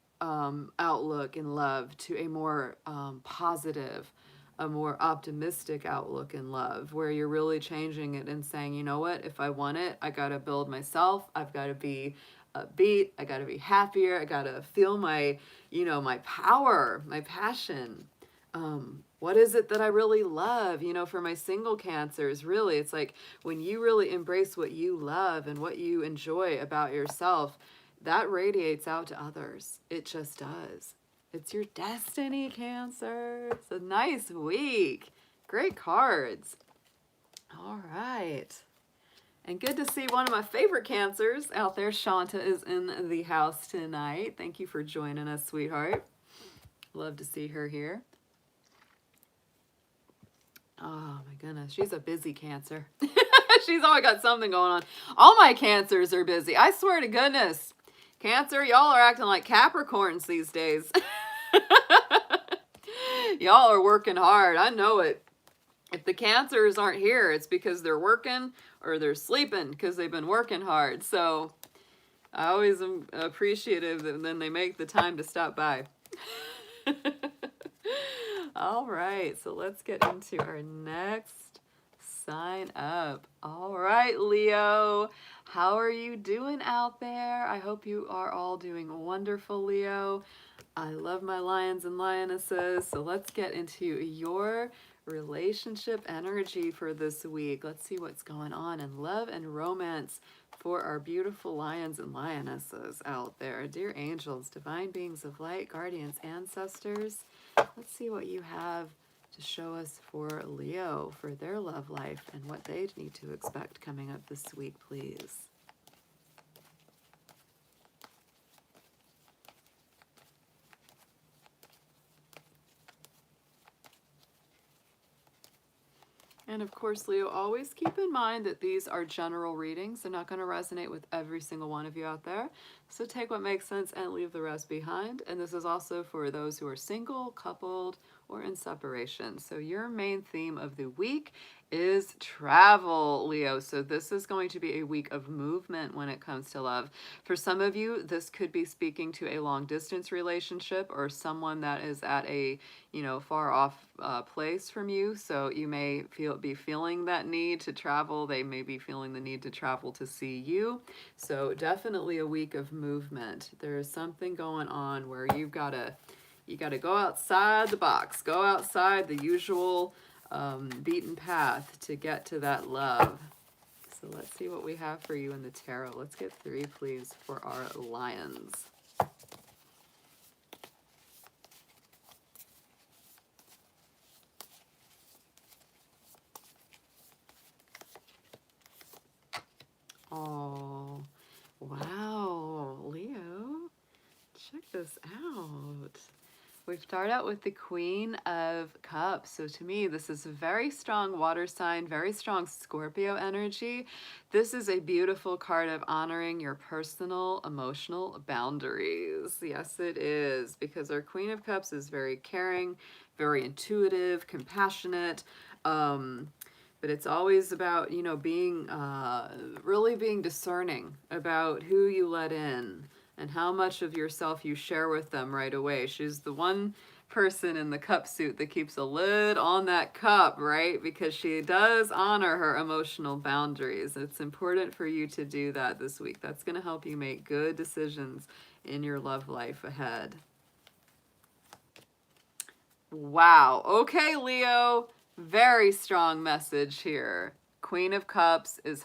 outlook in love to a more positive, a more optimistic outlook in love, where you're really changing it and saying, you know what, if I want it, I got to build myself. I've got to be upbeat. I got to be happier. I got to feel my, my power, my passion. What is it that I really love? For my single Cancers, really, it's like when you really embrace what you love and what you enjoy about yourself, that radiates out to others. It just does. It's your destiny, Cancer. It's a nice week. Great cards. All right. And good to see one of my favorite Cancers out there. Shanta is in the house tonight. Thank you for joining us, sweetheart. Love to see her here. Oh my goodness, she's a busy Cancer. She's always got something going on. All my Cancers are busy. I swear to goodness. Cancer, y'all are acting like Capricorns these days. Y'all are working hard. I know it. If the Cancers aren't here, it's because they're working or they're sleeping because they've been working hard. So I always am appreciative that then they make the time to stop by. All right, so let's get into our next sign up. All right, Leo, how are you doing out there? I hope you are all doing wonderful, Leo. I love my lions and lionesses. So let's get into your relationship energy for this week. Let's see what's going on in love and romance for our beautiful lions and lionesses out there. Dear angels, divine beings of light, guardians, ancestors, let's see what you have to show us for Leo, for their love life and what they need to expect coming up this week, please. And of course, Leo, always keep in mind that these are general readings. They're not going to resonate with every single one of you out there. So take what makes sense and leave the rest behind. And this is also for those who are single, coupled, or in separation. So your main theme of the week is travel, Leo. So this is going to be a week of movement when it comes to love. For some of you, this could be speaking to a long distance relationship or someone that is at a, far off place from you. So you may be feeling that need to travel. They may be feeling the need to travel to see you. So definitely a week of movement. There is something going on where you gotta go outside the box, go outside the usual beaten path to get to that love. So let's see what we have for you in the tarot. Let's get 3, please, for our lions. Oh, wow, Leo, check this out. We start out with the Queen of Cups. So to me, this is a very strong water sign, very strong Scorpio energy. This is a beautiful card of honoring your personal emotional boundaries. Yes, it is, because our Queen of Cups is very caring, very intuitive, compassionate. But it's always about, being, really being discerning about who you let in and how much of yourself you share with them right away. She's the one person in the cup suit that keeps a lid on that cup, right? Because she does honor her emotional boundaries. It's important for you to do that this week. That's going to help you make good decisions in your love life ahead. Wow. Okay, Leo. Very strong message here. Queen of Cups is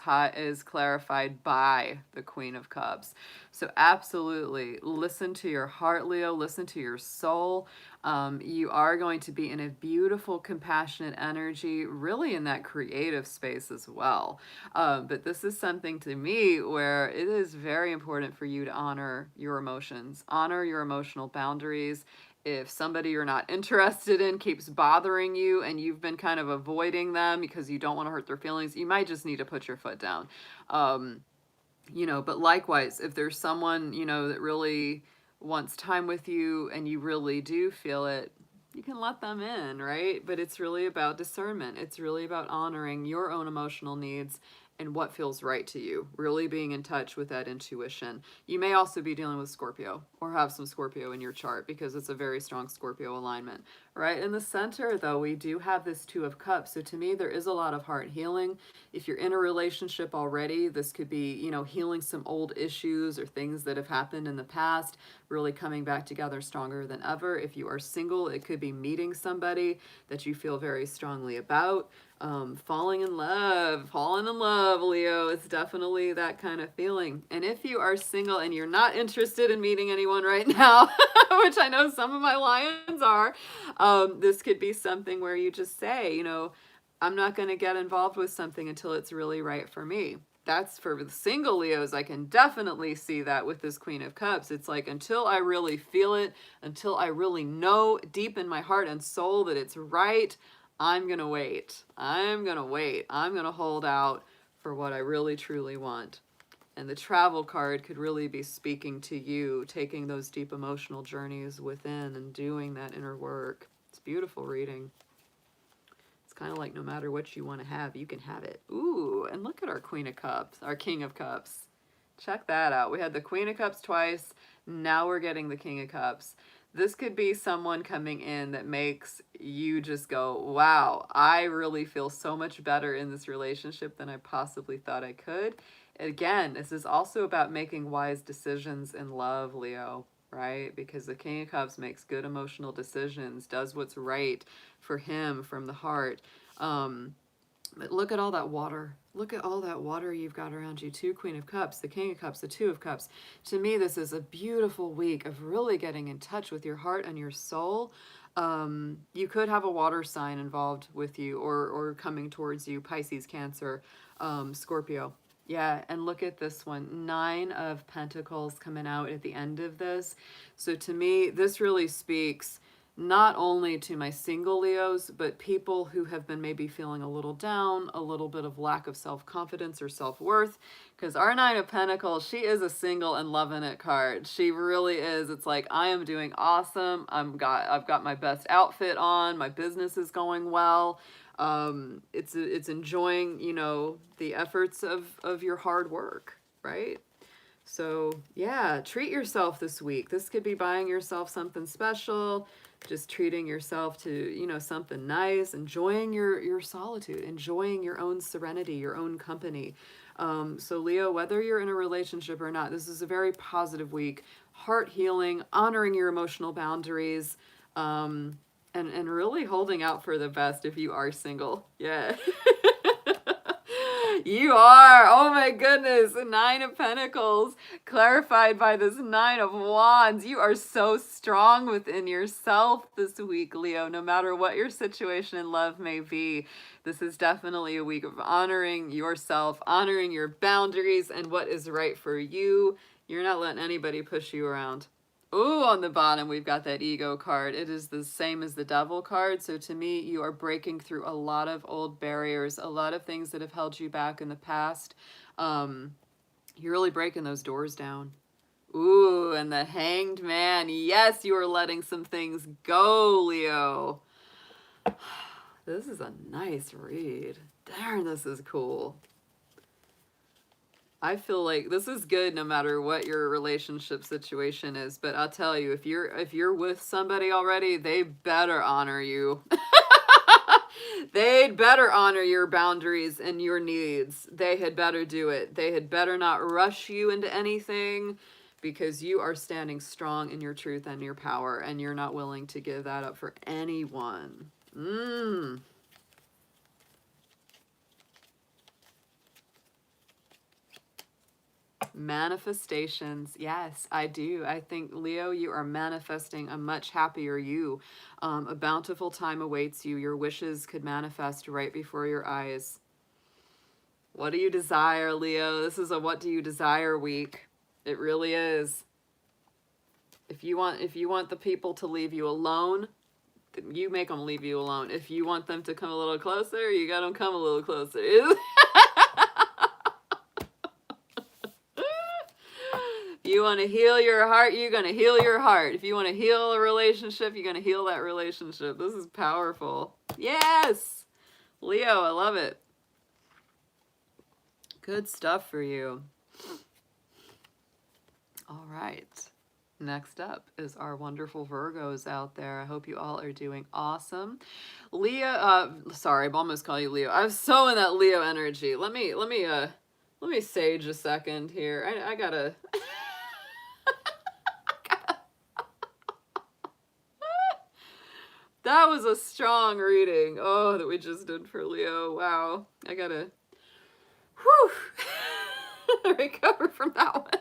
clarified by the Queen of Cups. So absolutely, listen to your heart, Leo. Listen to your soul. You are going to be in a beautiful, compassionate energy, really in that creative space as well. But this is something to me where it is very important for you to honor your emotions, honor your emotional boundaries. If somebody you're not interested in keeps bothering you and you've been kind of avoiding them because you don't want to hurt their feelings, you might just need to put your foot down. But likewise, if there's someone, that really wants time with you and you really do feel it, you can let them in, right? But it's really about discernment. It's really about honoring your own emotional needs and what feels right to you, really being in touch with that intuition. You may also be dealing with Scorpio or have some Scorpio in your chart because it's a very strong Scorpio alignment. Right in the center, though, we do have this 2 of Cups. So to me, there is a lot of heart healing. If you're in a relationship already, this could be, healing some old issues or things that have happened in the past, really coming back together stronger than ever. If you are single, it could be meeting somebody that you feel very strongly about. Falling in love, Leo. It's definitely that kind of feeling. And if you are single and you're not interested in meeting anyone right now, which I know some of my lions are, this could be something where you just say, I'm not going to get involved with something until it's really right for me. That's for the single Leos. I can definitely see that with this Queen of Cups. It's like, until I really feel it, until I really know deep in my heart and soul that it's right, I'm going to wait. I'm going to hold out for what I really truly want. And the travel card could really be speaking to you, taking those deep emotional journeys within and doing that inner work. It's beautiful reading. It's kind of like no matter what you want to have, you can have it. Ooh, and look at our Queen of Cups, our King of Cups. Check that out. We had the Queen of Cups twice. Now we're getting the King of Cups. This could be someone coming in that makes you just go, wow, I really feel so much better in this relationship than I possibly thought I could. Again, this is also about making wise decisions in love, Leo, right? Because the King of Cups makes good emotional decisions, does what's right for him from the heart. But look at all that water. Look at all that water you've got around you too. Queen of Cups, the King of Cups, the 2 of Cups. To me, this is a beautiful week of really getting in touch with your heart and your soul. You could have a water sign involved with you or coming towards you, Pisces, Cancer, Scorpio. Yeah, and look at this one, 9 of Pentacles coming out at the end of this. So to me, this really speaks not only to my single Leos, but people who have been maybe feeling a little down, a little bit of lack of self-confidence or self-worth. Because our Nine of Pentacles, she is a single and loving it card. She really is. It's like, I am doing awesome. I've got my best outfit on. My business is going well. It's enjoying, you know, the efforts of your hard work, right? So yeah, treat yourself this week. This could be buying yourself something special, just treating yourself to, you know, something nice, enjoying your solitude, enjoying your own serenity, your own company. So Leo, whether you're in a relationship or not, this is a very positive week. Heart healing, honoring your emotional boundaries, and really holding out for the best if you are single. Yeah. You are. Oh my goodness. The Nine of Pentacles clarified by this Nine of Wands. You are so strong within yourself this week, Leo, no matter what your situation in love may be. This is definitely a week of honoring yourself, honoring your boundaries and what is right for you. You're not letting anybody push you around. Ooh, on the bottom, we've got that ego card. It is the same as the devil card. So to me, you are breaking through a lot of old barriers, a lot of things that have held you back in the past. You're really breaking those doors down. Ooh, and the Hanged Man. Yes, you are letting some things go, Leo. This is a nice read. Darn, this is cool. I feel like this is good no matter what your relationship situation is, but I'll tell you, if you're with somebody already, they better honor you. They'd better honor your boundaries and your needs. They had better do it. They had better not rush you into anything, because you are standing strong in your truth and your power, and you're not willing to give that up for anyone. Manifestations. Yes, I do. I think, Leo, you are manifesting a much happier you. A bountiful time awaits you. Your wishes could manifest right before your eyes. What do you desire, Leo? This is a what do you desire week. It really is. If you want the people to leave you alone, you make them leave you alone. If you want them to come a little closer, you got them come a little closer. You want to heal your heart, you're going to heal your heart. If you want to heal a relationship, you're going to heal that relationship. This is powerful. Yes! Leo, I love it. Good stuff for you. All right. Next up is our wonderful Virgos out there. I hope you all are doing awesome. Leo, sorry, I'm almost calling you Leo. I'm so in that Leo energy. Let me sage a second here. I gotta... That was a strong reading. Oh, that we just did for Leo. Wow. I gotta recover from that one.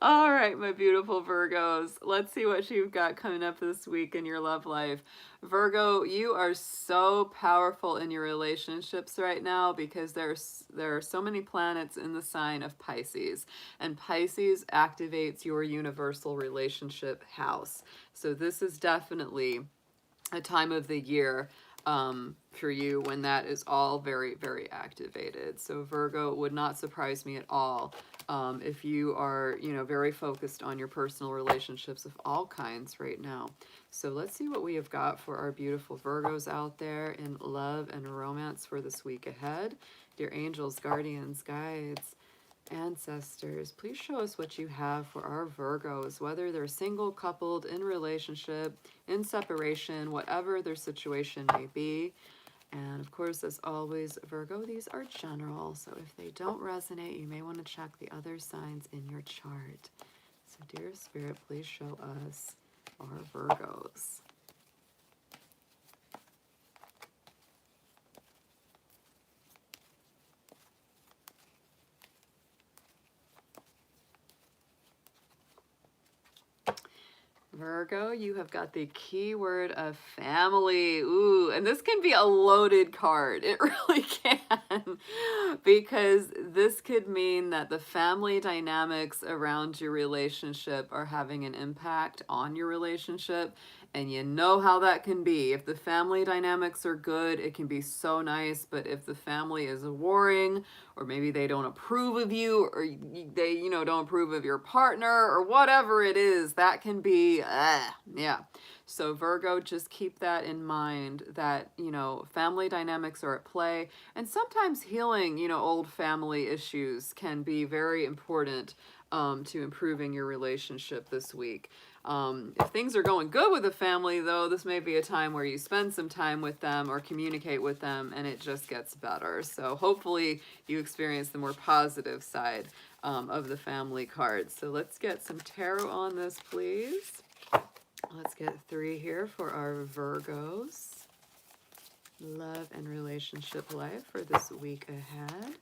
All right, my beautiful Virgos. Let's see what you've got coming up this week in your love life. Virgo, you are so powerful in your relationships right now because there are so many planets in the sign of Pisces, and Pisces activates your universal relationship house. So this is definitely a time of the year for you when that is all very, very activated. So Virgo, would not surprise me at all if you are, you know, very focused on your personal relationships of all kinds right now. So let's see what we have got for our beautiful Virgos out there in love and romance for this week ahead. Dear angels, guardians, guides, ancestors, please show us what you have for our Virgos, whether they're single, coupled, in relationship, in separation, whatever their situation may be. And of course, as always, Virgo, these are general, so if they don't resonate, you may want to check the other signs in your chart. So dear Spirit, please show us our Virgos. Virgo, you have got the keyword of family. Ooh, and this can be a loaded card. It really can. Because this could mean that the family dynamics around your relationship are having an impact on your relationship. And you know how that can be. If the family dynamics are good, it can be so nice. But if the family is warring, or maybe they don't approve of you, or they, don't approve of your partner, or whatever it is, that can be, yeah. So Virgo, just keep that in mind, that, family dynamics are at play. And sometimes healing, old family issues can be very important to improving your relationship this week. If things are going good with the family, though, this may be a time where you spend some time with them or communicate with them, and it just gets better. So hopefully you experience the more positive side of the family cards. So let's get some tarot on this, please. Let's get 3 here for our Virgos. Love and relationship life for this week ahead.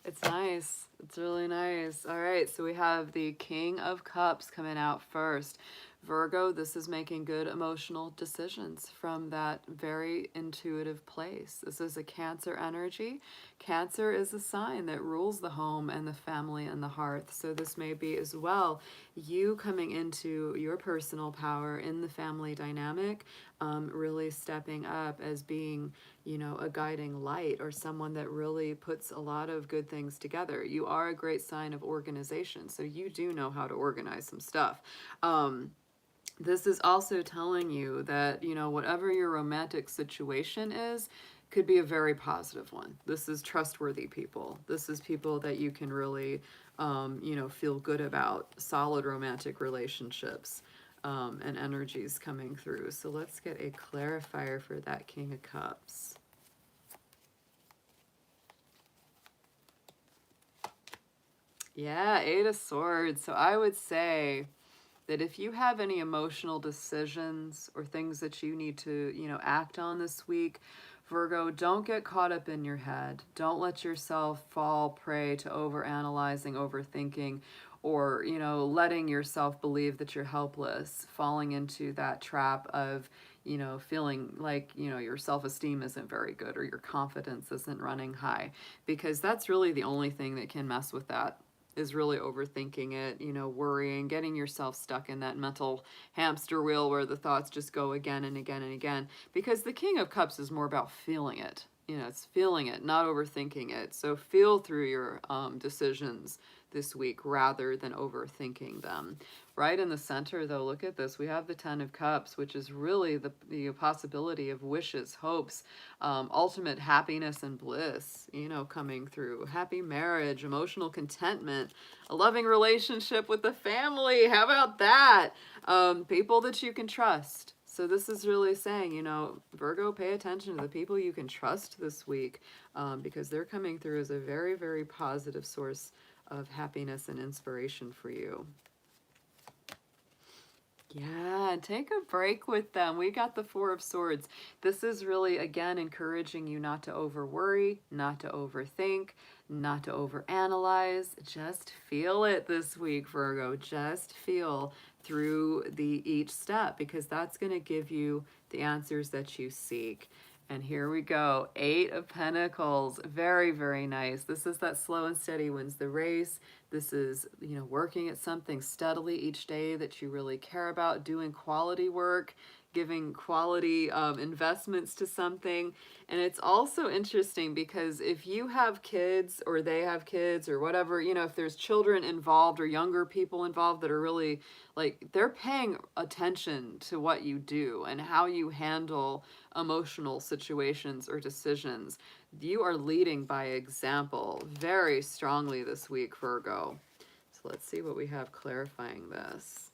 It's nice. It's really nice. All right, so we have the King of Cups coming out first. Virgo, this is making good emotional decisions from that very intuitive place. This is a Cancer energy. Cancer is a sign that rules the home and the family and the hearth. So this may be as well you coming into your personal power in the family dynamic, really stepping up as being, a guiding light or someone that really puts a lot of good things together. You are a great sign of organization, so you do know how to organize some stuff. This is also telling you that, whatever your romantic situation is, could be a very positive one. This is trustworthy people. This is people that you can really, feel good about. Solid romantic relationships and energies coming through. So let's get a clarifier for that King of Cups. Yeah, 8 of Swords. So I would say that if you have any emotional decisions or things that you need to, act on this week, Virgo, don't get caught up in your head. Don't let yourself fall prey to overanalyzing, overthinking, or, letting yourself believe that you're helpless, falling into that trap of, feeling like, your self-esteem isn't very good or your confidence isn't running high, because that's really the only thing that can mess with that, is really overthinking it, worrying, getting yourself stuck in that mental hamster wheel where the thoughts just go again and again and again. Because the King of Cups is more about feeling it. It's feeling it, not overthinking it. So feel through your decisions this week rather than overthinking them. Right in the center, though, look at this. We have the 10 of Cups, which is really the possibility of wishes, hopes, ultimate happiness and bliss, coming through. Happy marriage, emotional contentment, a loving relationship with the family. How about that? People that you can trust. So this is really saying, Virgo, pay attention to the people you can trust this week, because they're coming through as a very, very positive source of happiness and inspiration for you. Yeah, take a break with them. We got the 4 of Swords. This is really, again, encouraging you not to over worry, not to overthink, not to overanalyze. Just feel it this week, Virgo. Just feel through each step, because that's going to give you the answers that you seek. And here we go, 8 of Pentacles. Very, very nice. This is that slow and steady wins the race. This is, working at something steadily each day that you really care about, doing quality work, giving quality investments to something. And it's also interesting because if you have kids or they have kids or whatever, if there's children involved or younger people involved that are really they're paying attention to what you do and how you handle emotional situations or decisions. You are leading by example very strongly this week, Virgo. So let's see what we have clarifying this.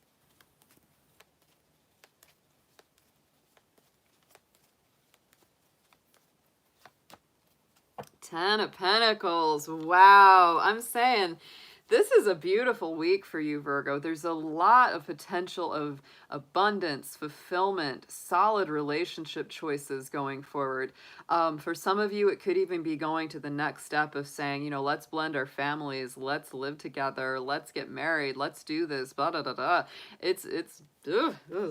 Ten of Pentacles. Wow. I'm saying this is a beautiful week for you, Virgo. There's a lot of potential of abundance, fulfillment, solid relationship choices going forward. For some of you, it could even be going to the next step of saying, you know, let's blend our families, let's live together, let's get married, let's do this, blah, blah, blah, blah. This is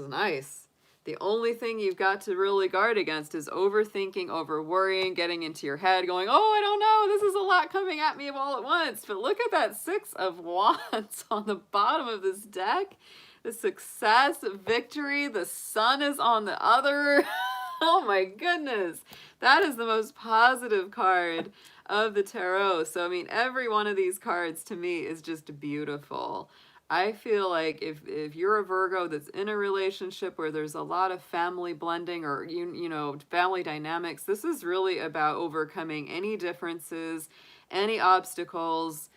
nice. The only thing you've got to really guard against is overthinking, over worrying, getting into your head, going, oh, I don't know, this is a lot coming at me all at once. But look at that Six of Wands on the bottom of this deck. The success, victory, the sun is on the other. Oh my goodness. That is the most positive card of the tarot. So, I mean, every one of these cards to me is just beautiful. I feel like if you're a Virgo that's in a relationship where there's a lot of family blending or, you know, family dynamics, this is really about overcoming any differences, any obstacles,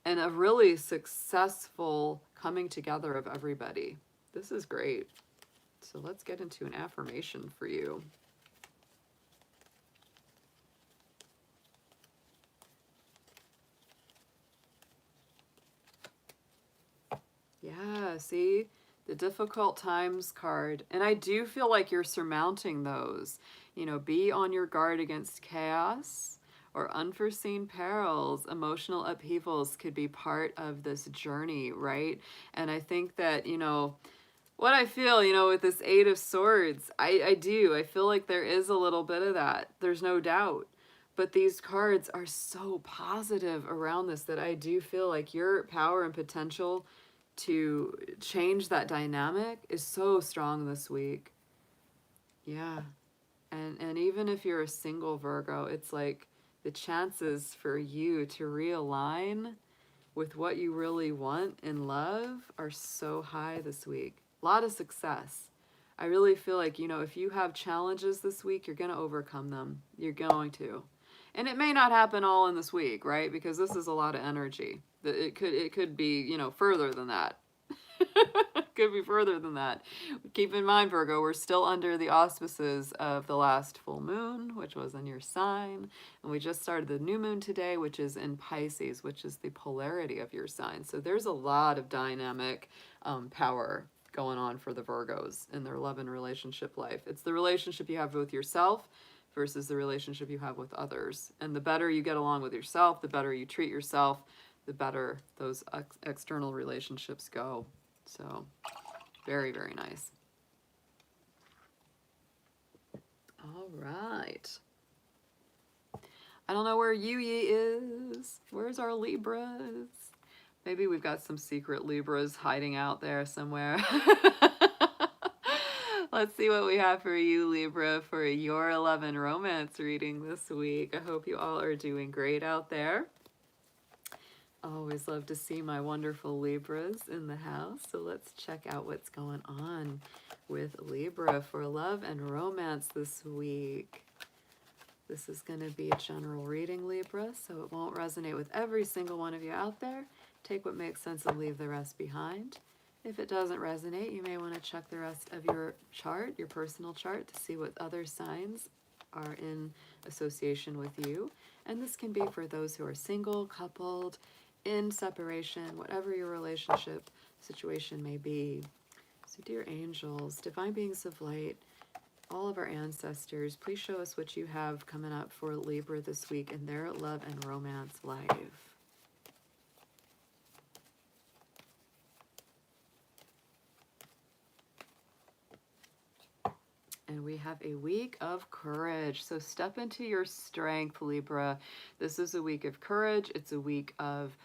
and a really successful coming together of everybody. This is great. So let's get into an affirmation for you. Yeah, see? The difficult times card. And I do feel like you're surmounting those. You know, be on your guard against chaos or unforeseen perils. Emotional upheavals could be part of this journey, right? And I think that, you know, what I feel, you know, with this Eight of Swords, I feel like there is a little bit of that. There's no doubt. But these cards are so positive around this that I do feel like your power and potential to change that dynamic is so strong this week. Yeah. And even if you're a single Virgo, it's like the chances for you to realign with what you really want in love are so high this week. A lot of success. I really feel like, you know, if you have challenges this week, you're going to overcome them. You're going to. And it may not happen all in this week, right? Because this is a lot of energy. It could be, you know, further than that. Could be further than that. Keep in mind, Virgo, we're still under the auspices of the last full moon, which was in your sign. And we just started the new moon today, which is in Pisces, which is the polarity of your sign. So there's a lot of dynamic power going on for the Virgos in their love and relationship life. It's the relationship you have with yourself versus the relationship you have with others. And the better you get along with yourself, the better you treat yourself, the better those external relationships go. So, very, very nice. All right. I don't know where Yuyi is. Where's our Libras? Maybe we've got some secret Libras hiding out there somewhere. Let's see what we have for you, Libra, for your love and romance reading this week. I hope you all are doing great out there. Always love to see my wonderful Libras in the house. So let's check out what's going on with Libra for love and romance this week. This is going to be a general reading, Libra, so it won't resonate with every single one of you out there. Take what makes sense and leave the rest behind. If it doesn't resonate, you may want to check the rest of your chart, your personal chart, to see what other signs are in association with you. And this can be for those who are single, coupled, in separation, whatever your relationship situation may be. So dear angels, divine beings of light, all of our ancestors, please show us what you have coming up for Libra this week in their love and romance life. And we have a week of courage. So step into your strength, Libra. This is a week of courage. It's a week of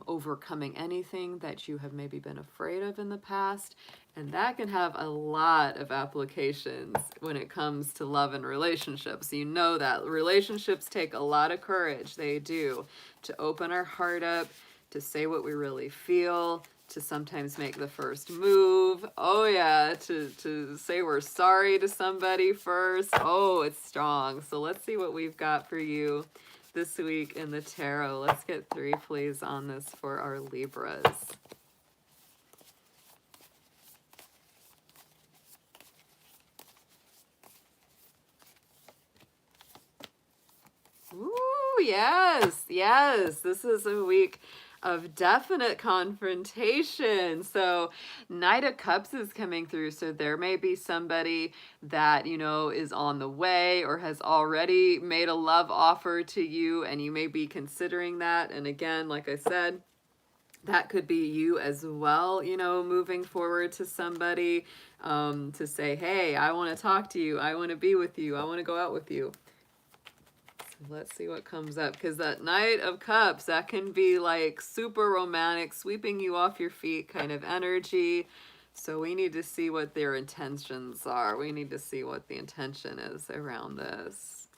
overcoming anything that you have maybe been afraid of in the past. And that can have a lot of applications when it comes to love and relationships. You know that relationships take a lot of courage. They do. To open our heart up, to say what we really feel, to sometimes make the first move. Oh yeah, to say we're sorry to somebody first. Oh, it's strong. So let's see what we've got for you this week in the tarot. Let's get 3, please, on this for our Libras. Ooh, yes, yes. This is a week of definite confrontation. So, Knight of Cups is coming through. So, there may be somebody that, you know, is on the way or has already made a love offer to you, and you may be considering that. And again, like I said, that could be you as well, you know, moving forward to somebody to say, hey, I want to talk to you. I want to be with you. I want to go out with you. Let's see what comes up, because that Knight of Cups, that can be like super romantic, sweeping you off your feet kind of energy. So we need to see what their intentions are. We need to see what the intention is around this.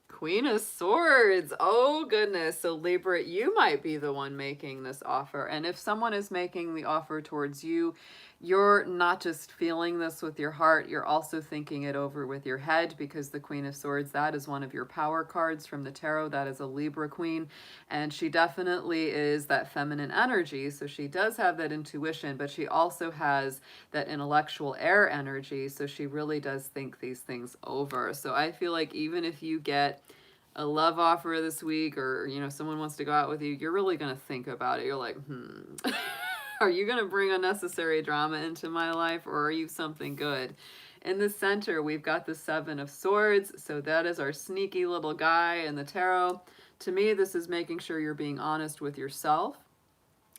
Queen of Swords. Oh, goodness. So, Libra, you might be the one making this offer. And if someone is making the offer towards you, you're not just feeling this with your heart, you're also thinking it over with your head, because the Queen of Swords, that is one of your power cards from the tarot. That is a Libra queen. And she definitely is that feminine energy. So she does have that intuition, but she also has that intellectual air energy. So she really does think these things over. So I feel like even if you get a love offer this week, or, you know, someone wants to go out with you, you're really going to think about it. You're like, are you going to bring unnecessary drama into my life, or are you something good? In the center, we've got the Seven of Swords. So that is our sneaky little guy in the tarot. To me, this is making sure you're being honest with yourself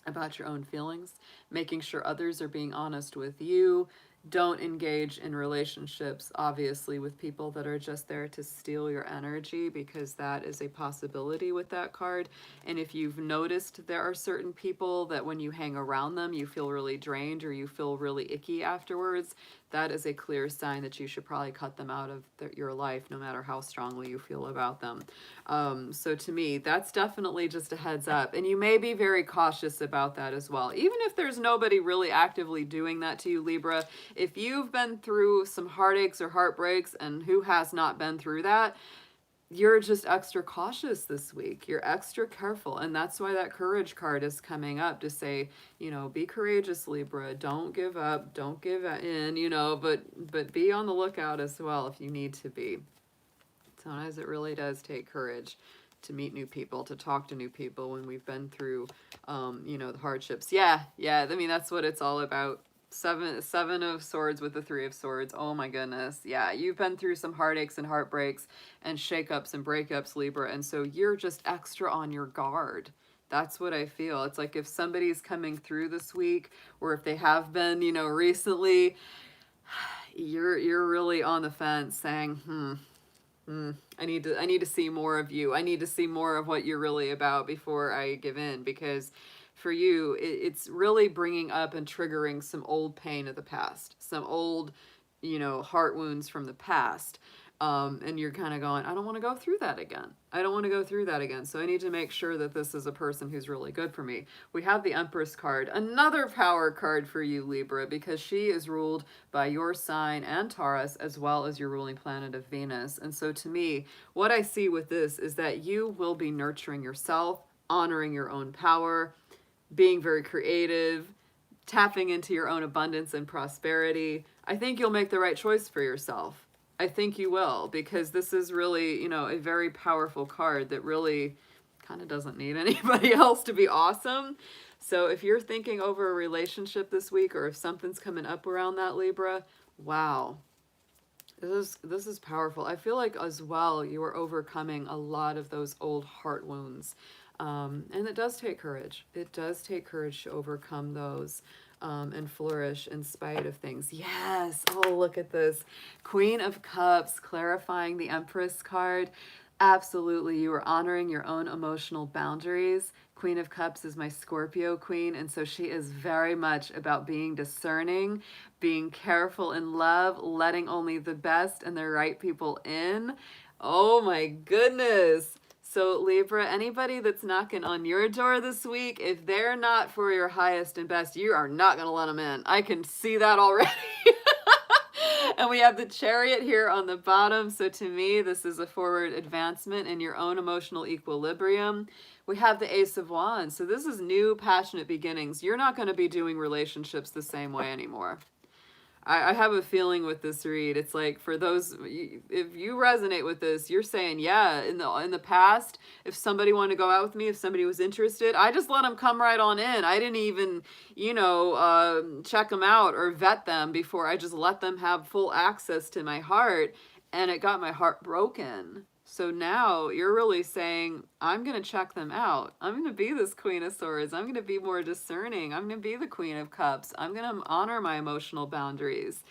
about your own feelings, making sure others are being honest with you. Don't engage in relationships, obviously, with people that are just there to steal your energy, because that is a possibility with that card. And if you've noticed, there are certain people that when you hang around them, you feel really drained or you feel really icky afterwards. That is a clear sign that you should probably cut them out of your life, no matter how strongly you feel about them. So to me, that's definitely just a heads up. And you may be very cautious about that as well. Even if there's nobody really actively doing that to you, Libra, if you've been through some heartaches or heartbreaks, and who has not been through that, you're just extra cautious this week. You're extra careful. And that's why that courage card is coming up, to say, you know, be courageous, Libra. Don't give up. Don't give in, you know, but be on the lookout as well if you need to be. Sometimes it really does take courage to meet new people, to talk to new people when we've been through, you know, the hardships. Yeah. I mean, that's what it's all about. Seven of Swords with the Three of Swords. Oh my goodness. Yeah, you've been through some heartaches and heartbreaks and shakeups and breakups, Libra, and so you're just extra on your guard. That's what I feel. It's like if somebody's coming through this week, or if they have been, you know, recently, you're really on the fence, saying, I need to see more of you. I need to see more of what you're really about before I give in, because for you, it's really bringing up and triggering some old pain of the past, some old, you know, heart wounds from the past. And you're kind of going, I don't want to go through that again. I don't want to go through that again. So I need to make sure that this is a person who's really good for me. We have the Empress card, another power card for you, Libra, because she is ruled by your sign and Taurus, as well as your ruling planet of Venus. And so to me, what I see with this is that you will be nurturing yourself, honoring your own power, being very creative, tapping into your own abundance and prosperity. I think you'll make the right choice for yourself. I think you will, because this is really, you know, a very powerful card that really kind of doesn't need anybody else to be awesome. So if you're thinking over a relationship this week, or if something's coming up around that, Libra, wow. This is powerful. I feel like as well you are overcoming a lot of those old heart wounds. And it does take courage. It does take courage to overcome those and flourish in spite of things. Yes. Oh, look at this. Queen of Cups, clarifying the Empress card. Absolutely. You are honoring your own emotional boundaries. Queen of Cups is my Scorpio queen, and so she is very much about being discerning, being careful in love, letting only the best and the right people in. Oh my goodness. So Libra, anybody that's knocking on your door this week, if they're not for your highest and best, you are not going to let them in. I can see that already. And we have the Chariot here on the bottom. So to me, this is a forward advancement in your own emotional equilibrium. We have the Ace of Wands. So this is new, passionate beginnings. You're not going to be doing relationships the same way anymore. I have a feeling with this read. It's like for those, if you resonate with this, you're saying, yeah, in the past, if somebody wanted to go out with me, if somebody was interested, I just let them come right on in. I didn't even, check them out or vet them before. I just let them have full access to my heart, and it got my heart broken. So now you're really saying, I'm going to check them out. I'm going to be this Queen of Swords. I'm going to be more discerning. I'm going to be the Queen of Cups. I'm going to honor my emotional boundaries.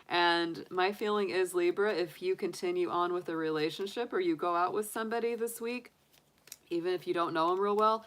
And my feeling is, Libra, if you continue on with a relationship or you go out with somebody this week, even if you don't know them real well,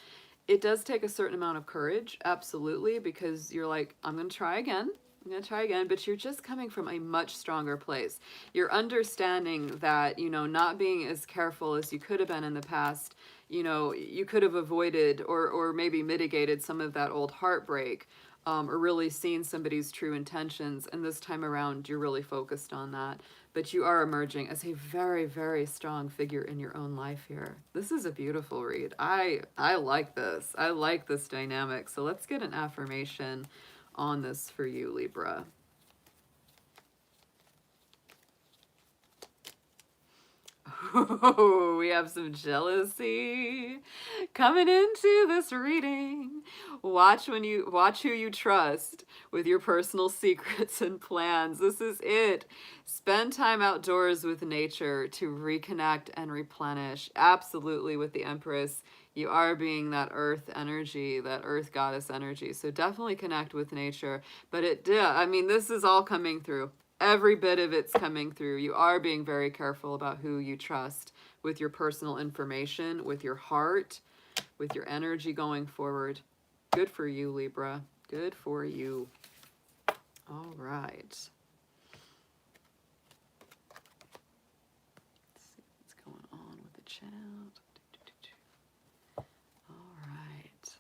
it does take a certain amount of courage, absolutely, because you're like, I'm going to try again. I'm going to try again, but you're just coming from a much stronger place. You're understanding that, not being as careful as you could have been in the past, you could have avoided or maybe mitigated some of that old heartbreak, or really seen somebody's true intentions. And this time around, you're really focused on that. But you are emerging as a very, very strong figure in your own life here. This is a beautiful read. I like this. I like this dynamic. So let's get an affirmation on this for you, Libra. Oh, we have some jealousy coming into this reading. Watch who you trust with your personal secrets and plans. This is it. Spend time outdoors with nature to reconnect and replenish. Absolutely, with the Empress, you are being that earth energy, that earth goddess energy. So definitely connect with nature. But this is all coming through. Every bit of it's coming through. You are being very careful about who you trust with your personal information, with your heart, with your energy going forward. Good for you, Libra. Good for you. All right. Let's see what's going on with the chat. All right.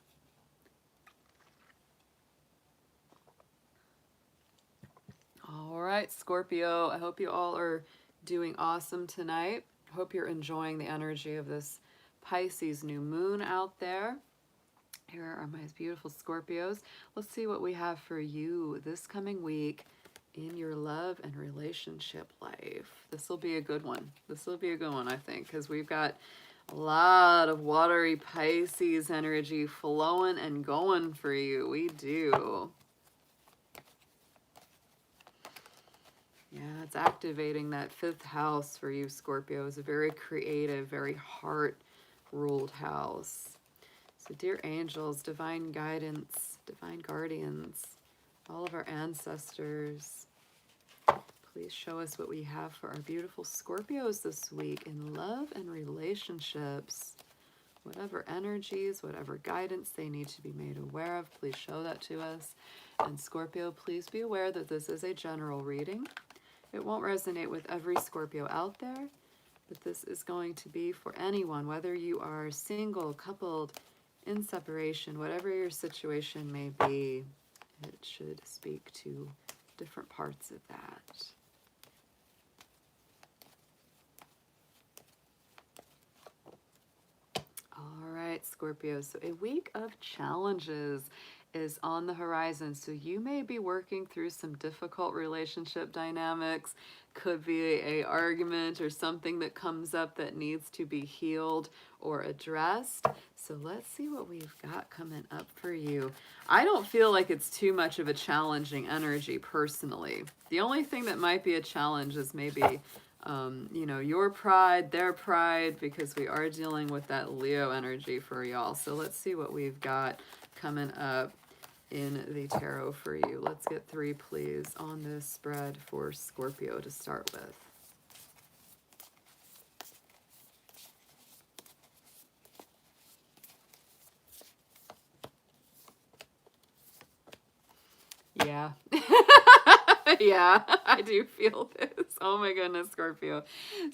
All right, Scorpio, I hope you all are doing awesome tonight. I hope you're enjoying the energy of this Pisces new moon out there. Here are my beautiful Scorpios. Let's see what we have for you this coming week in your love and relationship life. This will be a good one. This will be a good one, I think, because we've got a lot of watery Pisces energy flowing and going for you. We do. Yeah, it's activating that 5th house for you, Scorpio. It's a very creative, very heart-ruled house. So dear angels, divine guidance, divine guardians, all of our ancestors, please show us what we have for our beautiful Scorpios this week in love and relationships. Whatever energies, whatever guidance they need to be made aware of, please show that to us. And Scorpio, please be aware that this is a general reading. It won't resonate with every Scorpio out there, but this is going to be for anyone, whether you are single, coupled, in separation, whatever your situation may be. It should speak to different parts of that. All right, Scorpio, so a week of challenges is on the horizon. So you may be working through some difficult relationship dynamics. Could be a argument or something that comes up that needs to be healed or addressed. So let's see what we've got coming up for you. I don't feel like it's too much of a challenging energy personally. The only thing that might be a challenge is maybe your pride, their pride, because we are dealing with that Leo energy for y'all. So let's see what we've got coming up in the tarot for you. Let's get 3, please, on this spread for Scorpio to start with. Yeah. Yeah, I do feel this. Oh my goodness, Scorpio.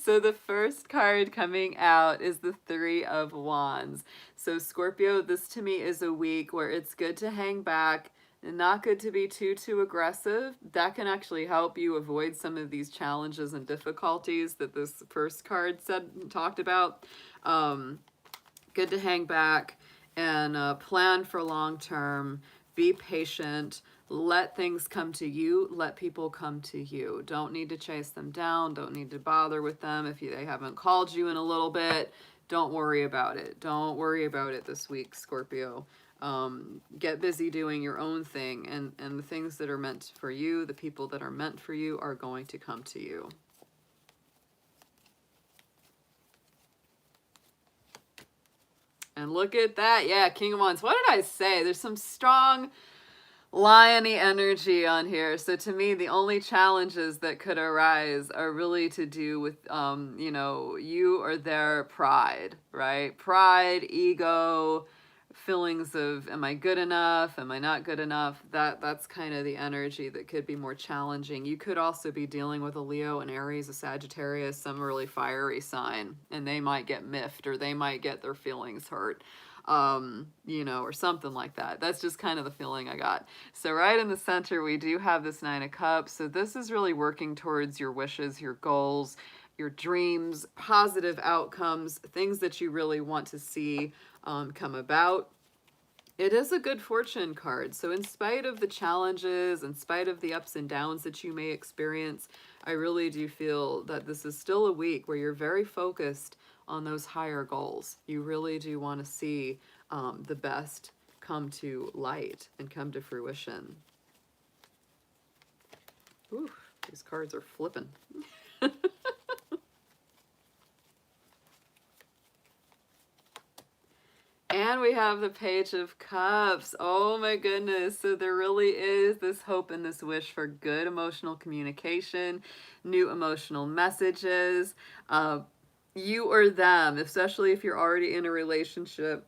So the first card coming out is the 3 of Wands. So Scorpio, this to me is a week where it's good to hang back and not good to be too aggressive. That can actually help you avoid some of these challenges and difficulties that this first card talked about. Good to hang back and plan for long term. Be patient. Let things come to you. Let people come to you. Don't need to chase them down. Don't need to bother with them. If they haven't called you in a little bit, don't worry about it. Don't worry about it this week, Scorpio. Get busy doing your own thing, and the things that are meant for you, the people that are meant for you, are going to come to you. And look at that. Yeah, King of Wands. What did I say? There's some strong lion-y energy on here. So to me, the only challenges that could arise are really to do with, you know, you or their pride, right? Pride, ego, feelings of, am I good enough? Am I not good enough? That's kind of the energy that could be more challenging. You could also be dealing with a Leo, an Aries, a Sagittarius, some really fiery sign, and they might get miffed, or they might get their feelings hurt. You know, or something like that. That's just kind of the feeling I got. So right in the center, we do have this Nine of Cups. So this is really working towards your wishes, your goals, your dreams, positive outcomes, things that you really want to see come about. It is a good fortune card. So in spite of the challenges, in spite of the ups and downs that you may experience, I really do feel that this is still a week where you're very focused on those higher goals. You really do want to see the best come to light and come to fruition. Ooh, these cards are flipping. And we have the Page of Cups. Oh my goodness. So there really is this hope and this wish for good emotional communication, new emotional messages. You or them, especially if you're already in a relationship,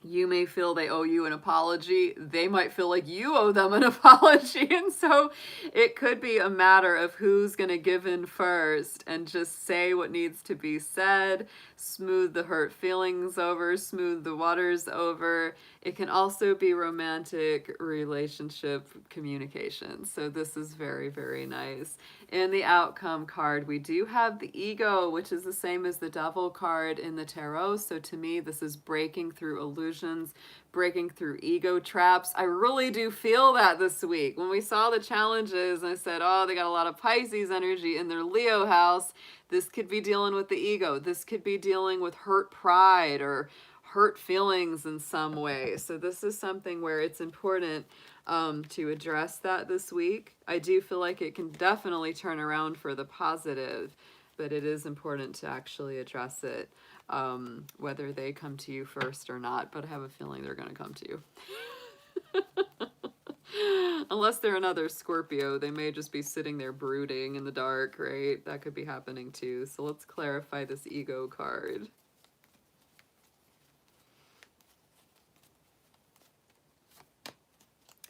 you may feel they owe you an apology. They might feel like you owe them an apology. And so it could be a matter of who's going to give in first and just say what needs to be said, smooth the hurt feelings over, smooth the waters over. It can also be romantic relationship communication. So this is very, very nice. In the outcome card, we do have the ego, which is the same as the devil card in the tarot. So to me, this is breaking through illusions, breaking through ego traps. I really do feel that this week. When we saw the challenges, I said, oh, they got a lot of Pisces energy in their Leo house. This could be dealing with the ego. This could be dealing with hurt pride or hurt feelings in some way. So this is something where it's important to address that this week. I do feel like it can definitely turn around for the positive, but it is important to actually address it, whether they come to you first or not. But I have a feeling they're going to come to you. Unless they're another Scorpio, they may just be sitting there brooding in the dark, right? That could be happening too. So let's clarify this ego card.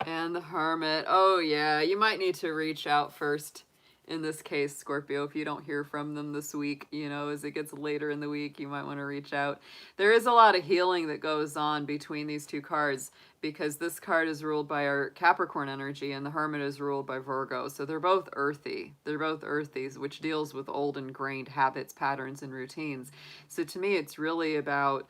And the Hermit. Oh yeah, you might need to reach out first in this case, Scorpio, if you don't hear from them this week. You know, as it gets later in the week, you might want to reach out. There is a lot of healing that goes on between these two cards, because this card is ruled by our Capricorn energy and the Hermit is ruled by Virgo. So they're both earthy. They're both earthies, which deals with old ingrained habits, patterns, and routines. So to me, it's really about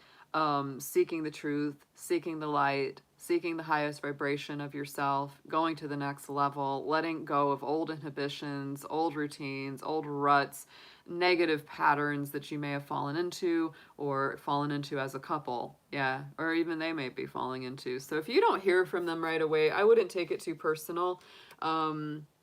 seeking the truth, seeking the light, seeking the highest vibration of yourself, going to the next level, letting go of old inhibitions, old routines, old ruts, negative patterns that you may have fallen into or fallen into as a couple. Yeah, or even they may be falling into. So if you don't hear from them right away, I wouldn't take it too personal.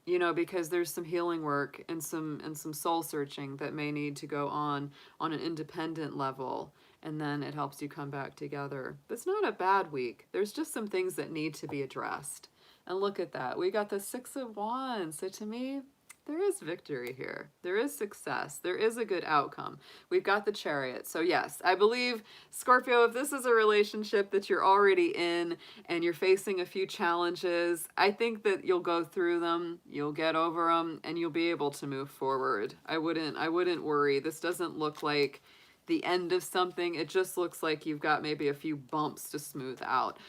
You know, because there's some healing work and some soul searching that may need to go on an independent level. And then it helps you come back together. It's not a bad week. There's just some things that need to be addressed. And look at that. We got the Six of Wands. So to me, there is victory here. There is success. There is a good outcome. We've got the Chariot. So yes, I believe, Scorpio, if this is a relationship that you're already in and you're facing a few challenges, I think that you'll go through them, you'll get over them, and you'll be able to move forward. I wouldn't worry. This doesn't look like the end of something. It just looks like you've got maybe a few bumps to smooth out.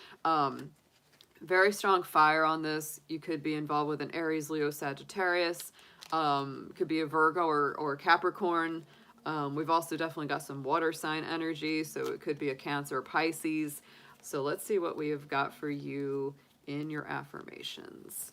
Very strong fire on this. You could be involved with an Aries, Leo, Sagittarius. Could be a Virgo or Capricorn. We've also definitely got some water sign energy, so it could be a Cancer or Pisces. So let's see what we have got for you in your affirmations.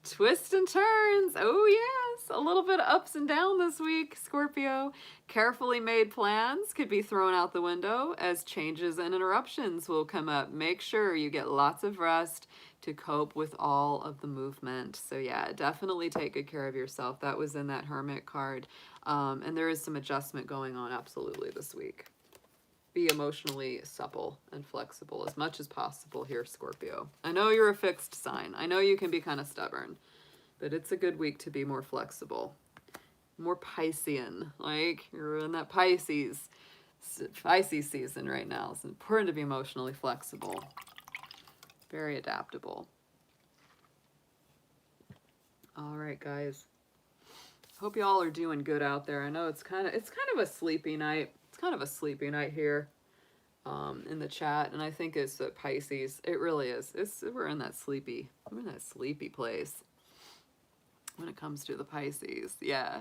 Twists and turns. Oh, yes. A little bit of ups and downs this week, Scorpio. Carefully made plans could be thrown out the window as changes and interruptions will come up. Make sure you get lots of rest to cope with all of the movement. So, yeah, definitely take good care of yourself. That was in that Hermit card. And there is some adjustment going on absolutely this week. Be emotionally supple and flexible as much as possible here, Scorpio. I know you're a fixed sign. I know you can be kind of stubborn, but it's a good week to be more flexible, more Piscean. Like you're in that Pisces season right now. It's important to be emotionally flexible, very adaptable. All right, guys. Hope y'all are doing good out there. I know it's kind of a sleepy night. It's kind of a sleepy night here in the chat, and I think it's Pisces. It really is. We're in that sleepy place when it comes to the Pisces. Yeah.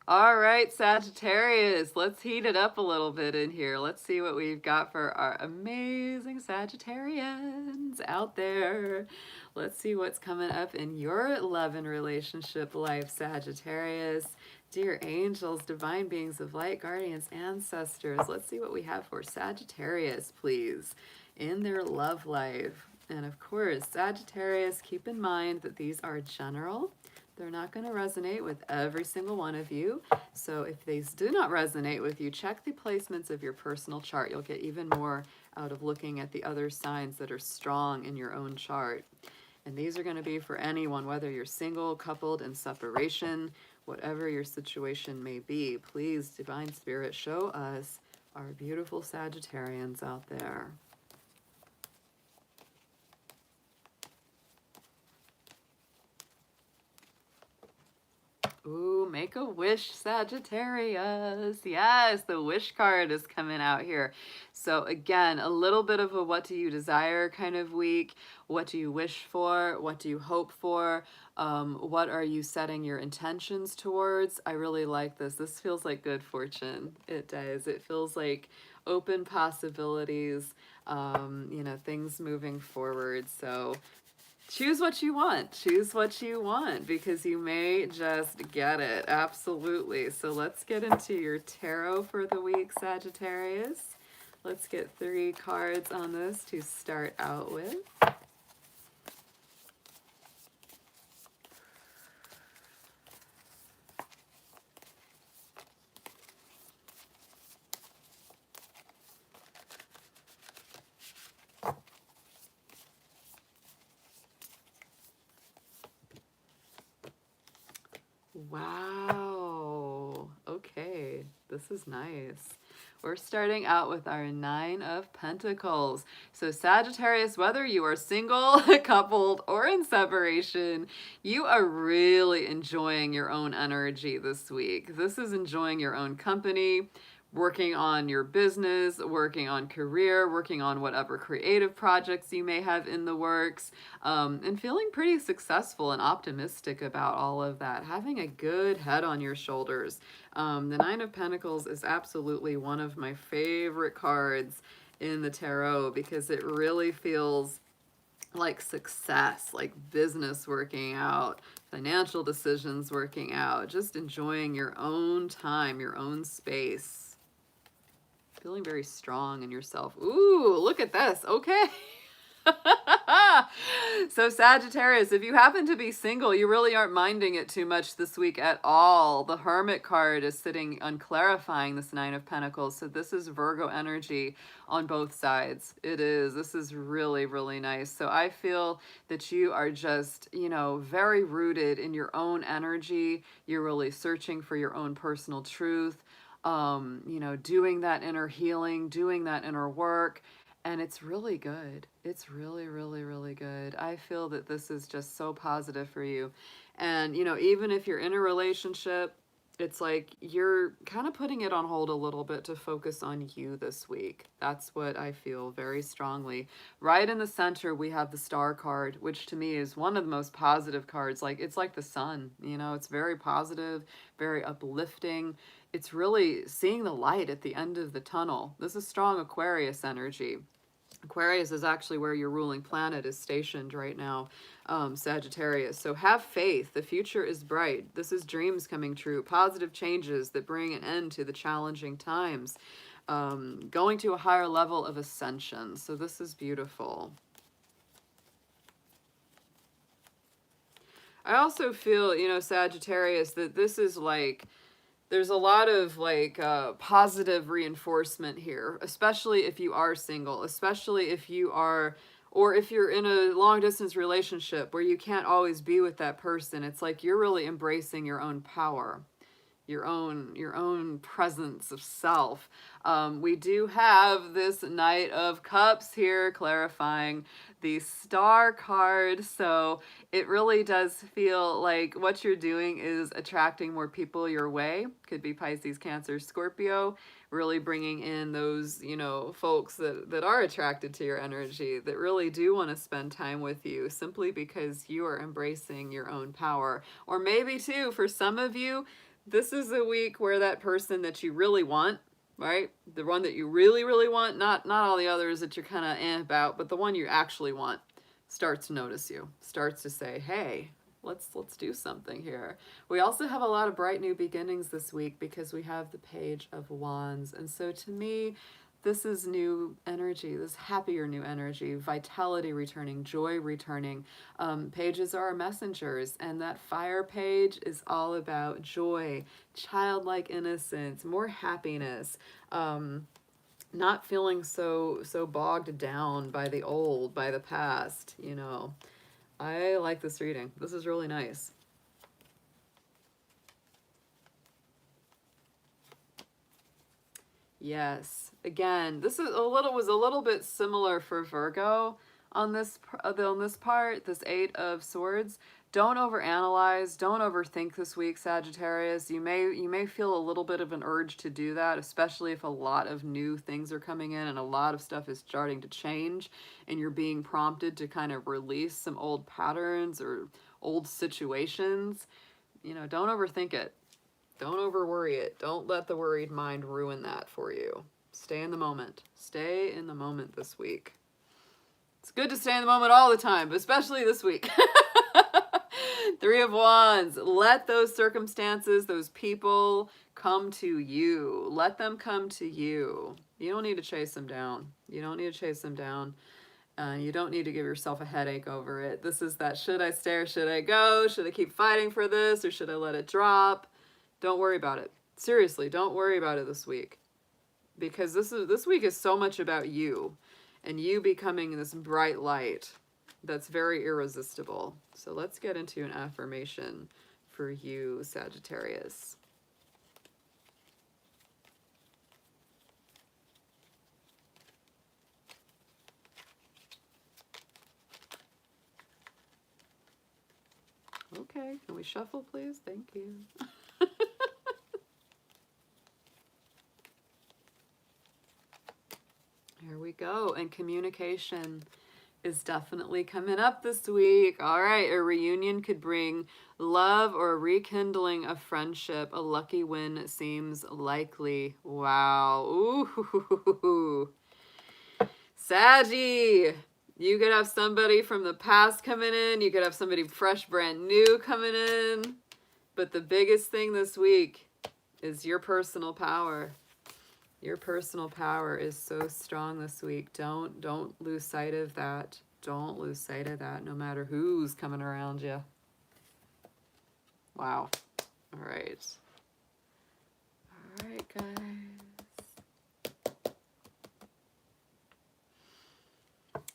All right, Sagittarius, let's heat it up a little bit in here. Let's see what we've got for our amazing Sagittarians out there. Let's see what's coming up in your love and relationship life, Sagittarius. Dear angels, divine beings of light, guardians, ancestors, let's see what we have for Sagittarius, please, in their love life. And of course, Sagittarius, keep in mind that these are general. They're not going to resonate with every single one of you. So if these do not resonate with you, check the placements of your personal chart. You'll get even more out of looking at the other signs that are strong in your own chart. And these are going to be for anyone, whether you're single, coupled, in separation, whatever your situation may be. Please, Divine Spirit, show us our beautiful Sagittarians out there. Ooh, make a wish, Sagittarius. Yes, the wish card is coming out here. So again, a little bit of a what do you desire kind of week. What do you wish for? What do you hope for? What are you setting your intentions towards? I really like this. This feels like good fortune. It does. It feels like open possibilities, you know, things moving forward. So choose what you want. Choose what you want because you may just get it. Absolutely. So let's get into your tarot for the week, Sagittarius. Let's get 3 cards on this to start out with. Wow. Okay, this is nice. We're starting out with our 9 of Pentacles. So Sagittarius, whether you are single, coupled, or in separation, you are really enjoying your own energy this week. This is enjoying your own company, working on your business, working on career, working on whatever creative projects you may have in the works, and feeling pretty successful and optimistic about all of that. Having a good head on your shoulders. The 9 of Pentacles is absolutely one of my favorite cards in the tarot because it really feels like success, like business working out, financial decisions working out, just enjoying your own time, your own space. Feeling very strong in yourself. Ooh, look at this. Okay. So Sagittarius, if you happen to be single, you really aren't minding it too much this week at all. The Hermit card is sitting on clarifying this 9 of Pentacles. So this is Virgo energy on both sides. It is. This is really, really nice. So I feel that you are just, you know, very rooted in your own energy. You're really searching for your own personal truth. You know, doing that inner healing, doing that inner work, and it's really good. It's really, really, really good. I feel that this is just so positive for you. And, you know, even if you're in a relationship, it's like you're kind of putting it on hold a little bit to focus on you this week. That's what I feel very strongly. Right in the center, we have the star card, which to me is one of the most positive cards. Like it's like the sun, you know, it's very positive, very uplifting. It's really seeing the light at the end of the tunnel. This is strong Aquarius energy. Aquarius is actually where your ruling planet is stationed right now, Sagittarius. So have faith. The future is bright. This is dreams coming true, positive changes that bring an end to the challenging times, going to a higher level of ascension. So this is beautiful. I also feel, you know, Sagittarius, that this is like, there's a lot of like positive reinforcement here, especially if you are single, especially if you are, or if you're in a long distance relationship where you can't always be with that person. It's like you're really embracing your own power, your own presence of self. We do have this Knight of Cups here clarifying the star card, so it really does feel like what you're doing is attracting more people your way. Could be Pisces, Cancer, Scorpio, really bringing in those, you know, folks that are attracted to your energy, that really do want to spend time with you simply because you are embracing your own power. Or maybe too, for some of you, this is a week where that person that you really want, right? The one that you really, really want, not all the others that you're kind of about, but the one you actually want, starts to notice you, starts to say, hey, let's do something here. We also have a lot of bright new beginnings this week because we have the Page of Wands. And so to me, this is new energy, this happier new energy, vitality returning, joy returning. Pages are our messengers, and that fire page is all about joy, childlike innocence, more happiness, not feeling so bogged down by the old, by the past, you know. I like this reading. This is really nice. Yes. Again, this is was a little bit similar for Virgo on this part, this 8 of Swords. Don't overanalyze, don't overthink this week, Sagittarius. You may feel a little bit of an urge to do that, especially if a lot of new things are coming in and a lot of stuff is starting to change and you're being prompted to kind of release some old patterns or old situations. You know, don't overthink it. Don't over worry it. Don't let the worried mind ruin that for you. Stay in the moment. Stay in the moment this week. It's good to stay in the moment all the time, but especially this week. 3 of Wands. Let those circumstances, those people come to you. Let them come to you. You don't need to chase them down. You don't need to chase them down. You don't need to give yourself a headache over it. This is that, should I stay or should I go? Should I keep fighting for this or should I let it drop? Don't worry about it. Seriously, don't worry about it this week. Because this week is so much about you and you becoming this bright light that's very irresistible. So let's get into an affirmation for you, Sagittarius. Okay, can we shuffle, please? Thank you. Here we go. And communication is definitely coming up this week. All right, a reunion could bring love or a rekindling of friendship. A lucky win seems likely. Wow. Ooh. Saggy. You could have somebody from the past coming in. You could have somebody fresh, brand new coming in. But the biggest thing this week is your personal power. Your personal power is so strong this week. Don't lose sight of that. Don't lose sight of that, no matter who's coming around you. Wow. All right. All right, guys.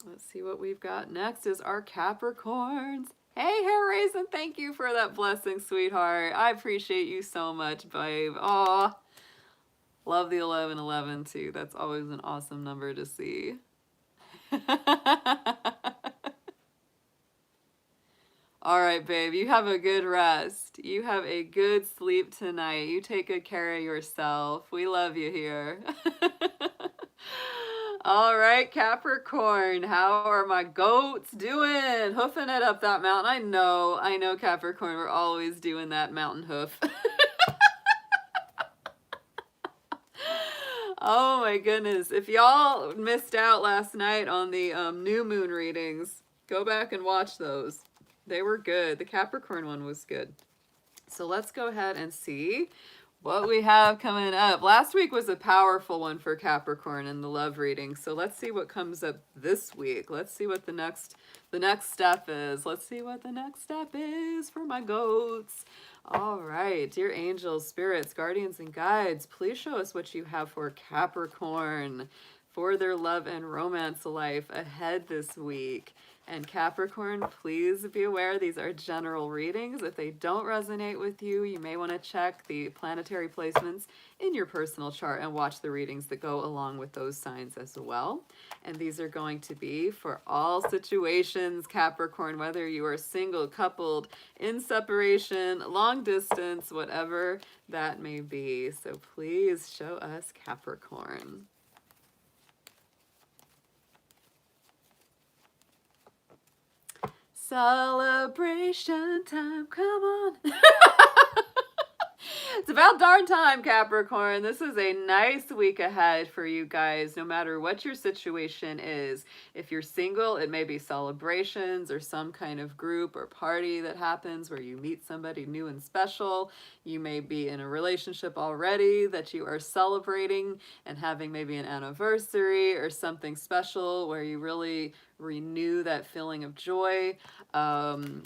Let's see what we've got next is our Capricorns. Hey, Hair Raisin, thank you for that blessing, sweetheart. I appreciate you so much, babe. Aw. Love the 1111 too. That's always an awesome number to see. All right, babe, you have a good rest. You have a good sleep tonight. You take good care of yourself. We love you here. All right, Capricorn, how are my goats doing? Hoofing it up that mountain. I know, Capricorn, we're always doing that mountain hoof. Oh my goodness. If y'all missed out last night on the new moon readings, go back and watch those. They were good. The Capricorn one was good. So let's go ahead and see what we have coming up. Last week was a powerful one for Capricorn in the love reading. So let's see what comes up this week. Let's see what the next step is. Let's see what the next step is for my goats. All right, dear angels, spirits, guardians, and guides, please show us what you have for Capricorn for their love and romance life ahead this week. And Capricorn, please be aware these are general readings. If they don't resonate with you, you may want to check the planetary placements in your personal chart and watch the readings that go along with those signs as well. And these are going to be for all situations, Capricorn, whether you are single, coupled, in separation, long distance, whatever that may be. So please show us Capricorn. Celebration time, come on. It's about darn time, Capricorn. This is a nice week ahead for you guys, no matter what your situation is. If you're single, it may be celebrations or some kind of group or party that happens where you meet somebody new and special. You may be in a relationship already that you are celebrating and having maybe an anniversary or something special where you really renew that feeling of joy.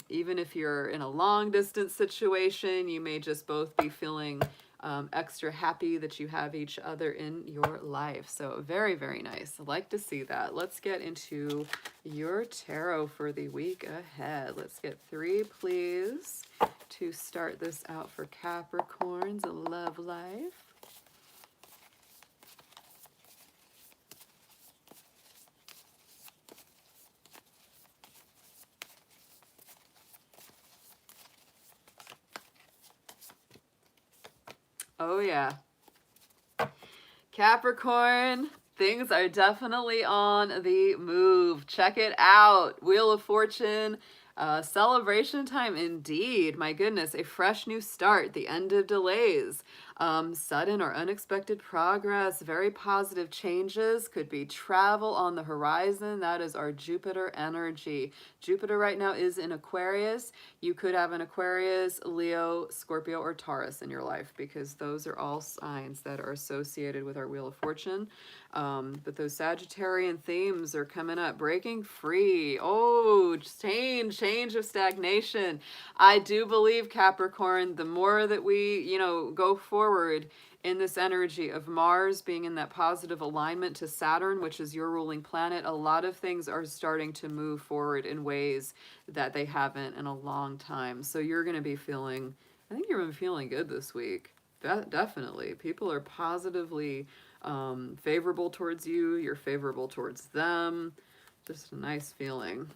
Even if you're in a long distance situation, you may just both be feeling extra happy that you have each other in your life. So very, very nice. I like to see that. Let's get into your tarot for the week ahead. Let's get 3, please, to start this out for Capricorn's love life. Oh yeah. Capricorn, things are definitely on the move. Check it out. Wheel of Fortune, celebration time indeed. My goodness, a fresh new start, the end of delays, sudden or unexpected progress, very positive changes, could be travel on the horizon. That is our Jupiter energy. Jupiter right now is in Aquarius. You could have an Aquarius, Leo, Scorpio, or Taurus in your life because those are all signs that are associated with our Wheel of Fortune. But those Sagittarian themes are coming up. Breaking free. Oh, change of stagnation. I do believe, Capricorn, the more that we, go forward in this energy of Mars being in that positive alignment to Saturn, which is your ruling planet, a lot of things are starting to move forward in ways that they haven't in a long time. So you're going to be feeling, I think you're going to be feeling good this week. Definitely. People are positively favorable towards you. You're favorable towards them. Just a nice feeling.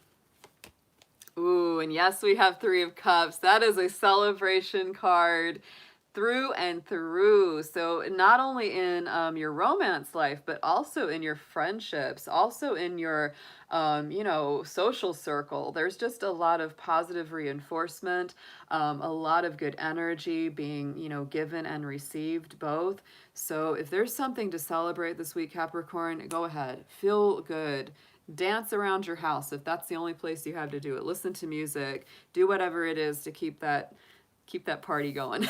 Ooh, and yes, we have 3 of Cups. That is a celebration card through and through. So not only in your romance life, but also in your friendships, also in your, social circle. There's just a lot of positive reinforcement, a lot of good energy being, given and received both. So if there's something to celebrate this week, Capricorn, go ahead. Feel good. Dance around your house if that's the only place you have to do it. Listen to music. Do whatever it is to keep that party going.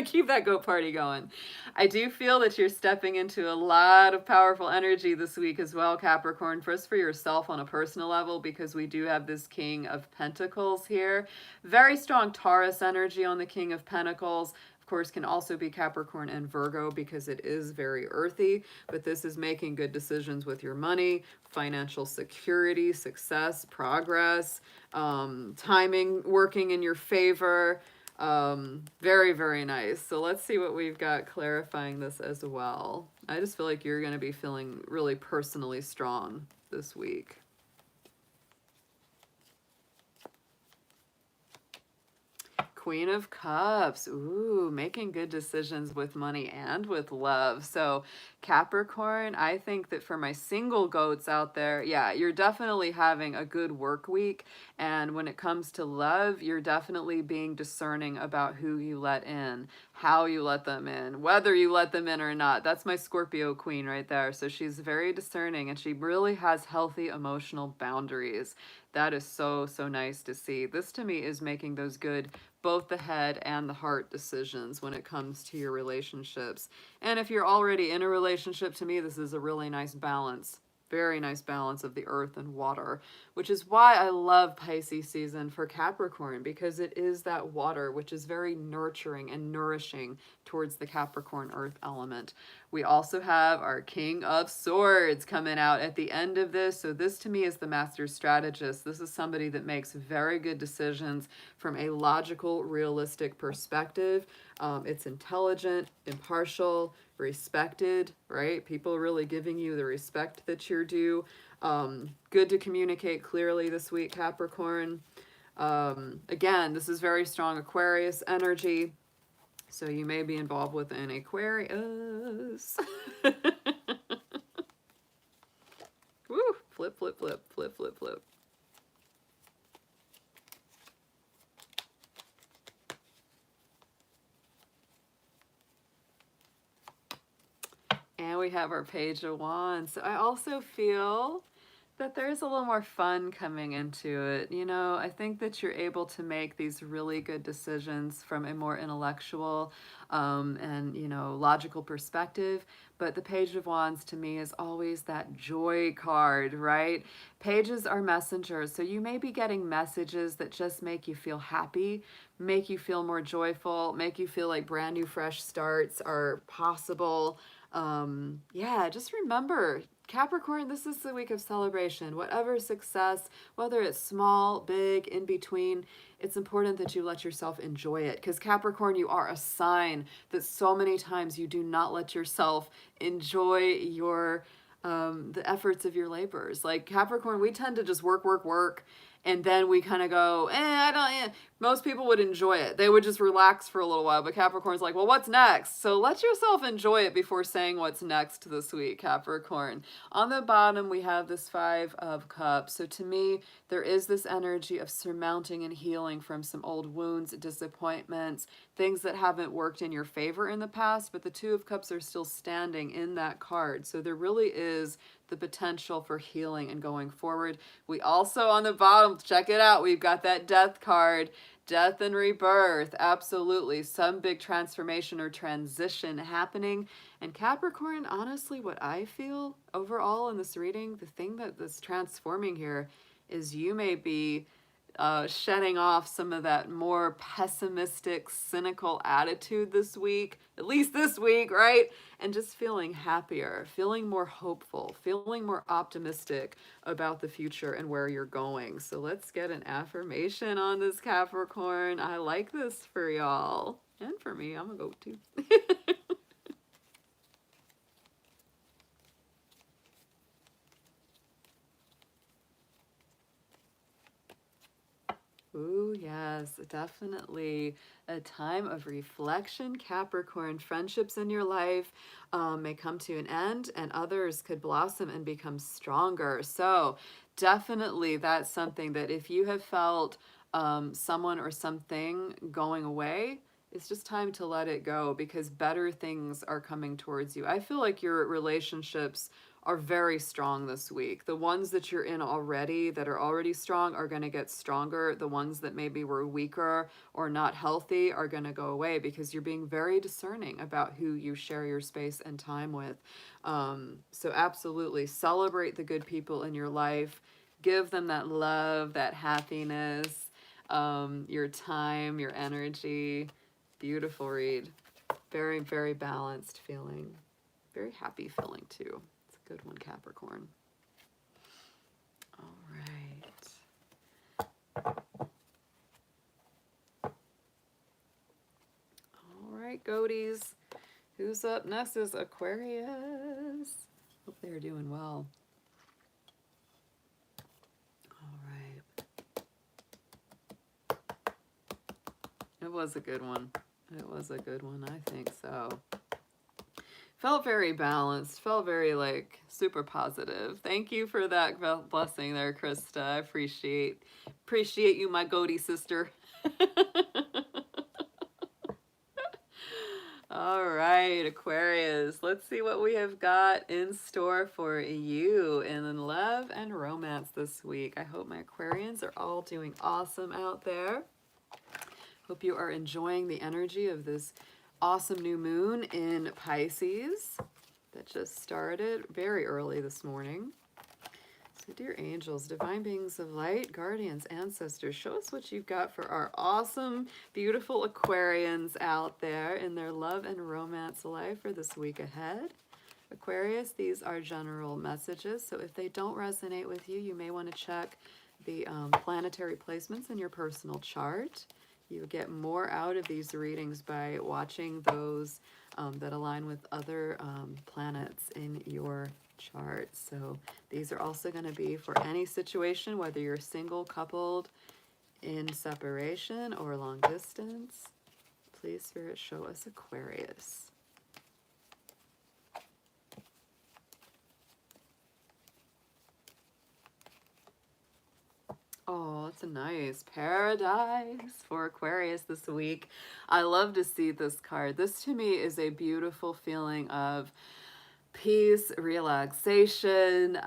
Keep that goat party going. I do feel that you're stepping into a lot of powerful energy this week as well, Capricorn. First for yourself on a personal level, because we do have this King of Pentacles here. Very strong Taurus energy on the King of Pentacles. Of course, can also be Capricorn and Virgo because it is very earthy, but this is making good decisions with your money, financial security, success, progress, timing working in your favor. Very, very nice. So let's see what we've got clarifying this as well. I just feel like you're going to be feeling really personally strong this week. Queen of Cups. Ooh, making good decisions with money and with love. So Capricorn, I think that for my single goats out there, yeah, you're definitely having a good work week. And when it comes to love, you're definitely being discerning about who you let in, how you let them in, whether you let them in or not. That's my Scorpio queen right there. So she's very discerning and she really has healthy emotional boundaries. That is so, so nice to see. This to me is making those good, both the head and the heart decisions when it comes to your relationships. And if you're already in a relationship, to me, this is a really nice balance. Very nice balance of the earth and water, which is why I love Pisces season for Capricorn, because it is that water, which is very nurturing and nourishing towards the Capricorn earth element. We also have our King of Swords coming out at the end of this. So this to me is the master strategist. This is somebody that makes very good decisions from a logical, realistic perspective. It's intelligent, impartial, respected, right? People really giving you the respect that you're due. Good to communicate clearly this week, Capricorn. Again, this is very strong Aquarius energy. So you may be involved with an Aquarius. Woo! Flip, flip, flip, flip, flip, flip. And we have our Page of Wands. So I also feel that there's a little more fun coming into it. You know, I think that you're able to make these really good decisions from a more intellectual and, you know, logical perspective. But the Page of Wands to me is always that joy card, right? Pages are messengers. So you may be getting messages that just make you feel happy, make you feel more joyful, make you feel like brand new fresh starts are possible. Yeah, just remember, Capricorn, this is the week of celebration. Whatever success, whether it's small, big, in between, it's important that you let yourself enjoy it. Because Capricorn, you are a sign that so many times you do not let yourself enjoy your the efforts of your labors. Like Capricorn, we tend to just work, work, work. And then we kind of go, I don't, most people would enjoy it. They would just relax for a little while. But Capricorn's like, well, what's next? So let yourself enjoy it before saying what's next this week, Capricorn. On the bottom, we have this Five of Cups. So to me, there is this energy of surmounting and healing from some old wounds, disappointments, things that haven't worked in your favor in the past. But the Two of Cups are still standing in that card. So there really is the potential for healing and going forward. We also, on the bottom, check it out, we've got that Death card. Death and rebirth, absolutely. Some big transformation or transition happening. And Capricorn, honestly, what I feel overall in this reading, the thing that's transforming here is you may be shedding off some of that more pessimistic, cynical attitude this week, at least this week, right? And just feeling happier, feeling more hopeful, feeling more optimistic about the future and where you're going. So let's get an affirmation on this, Capricorn. I like this for y'all. And for me, I'm gonna go too. Ooh, yes, definitely a time of reflection, Capricorn. Friendships in your life may come to an end and others could blossom and become stronger. So definitely that's something that if you have felt someone or something going away, it's just time to let it go because better things are coming towards you. I feel like your relationships are very strong this week. The ones that you're in already, that are already strong, are going to get stronger. The ones that maybe were weaker or not healthy are going to go away because you're being very discerning about who you share your space and time with. So absolutely celebrate the good people in your life. Give them that love, that happiness, your time, your energy. Beautiful read. Very, very balanced feeling. Very happy feeling too. Good one, Capricorn. All right. All right, goaties. Who's up next is Aquarius. Hope they're doing well. All right. It was a good one. It was a good one, I think so. Felt very balanced, felt very like super positive. Thank you for that blessing there, Krista. I appreciate you, my goatee sister. All right, Aquarius, let's see what we have got in store for you in love and romance this week. I hope my Aquarians are all doing awesome out there. Hope you are enjoying the energy of this awesome new moon in Pisces that just started very early this morning. So dear angels, divine beings of light, guardians, ancestors, show us what you've got for our awesome, beautiful Aquarians out there in their love and romance life for this week ahead. Aquarius, these are general messages, so if they don't resonate with you, you may want to check the planetary placements in your personal chart. You get more out of these readings by watching those that align with other planets in your chart. So these are also going to be for any situation, whether you're single, coupled, in separation, or long distance. Please, Spirit, show us Aquarius. Oh, it's a nice paradise for Aquarius this week. I love to see this card. This to me is a beautiful feeling of peace, relaxation,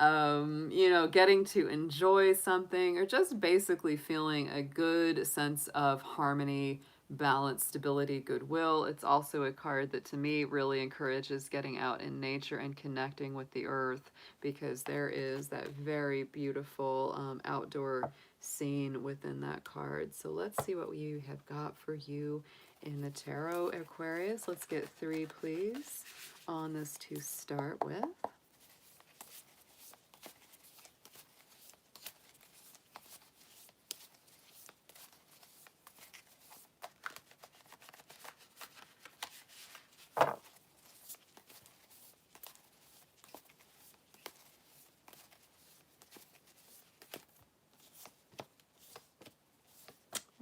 you know, getting to enjoy something, or just basically feeling a good sense of harmony, balance, stability, goodwill. It's also a card that to me really encourages getting out in nature and connecting with the earth, because there is that very beautiful outdoor scene within that card. So let's see what we have got for you in the tarot, Aquarius. Let's get 3, please, on this to start with.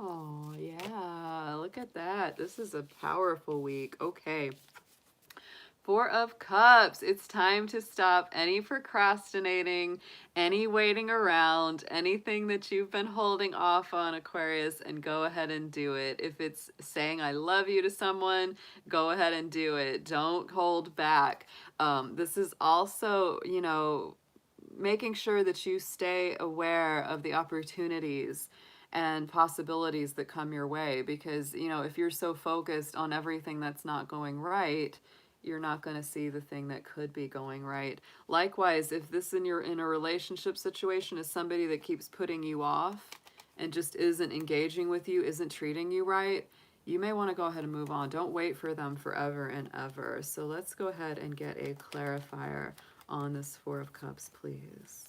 Oh, yeah, look at that. This is a powerful week. Okay. 4 of Cups. It's time to stop any procrastinating, any waiting around, anything that you've been holding off on, Aquarius, and go ahead and do it. If it's saying I love you to someone, go ahead and do it. Don't hold back. This is also, you know, making sure that you stay aware of the opportunities and possibilities that come your way, because, you know, if you're so focused on everything that's not going right, you're not going to see the thing that could be going right. Likewise, if this in a relationship situation is somebody that keeps putting you off and just isn't engaging with you, isn't treating you right, you may want to go ahead and move on. Don't wait for them forever and ever. So let's go ahead and get a clarifier on this 4 of Cups, please.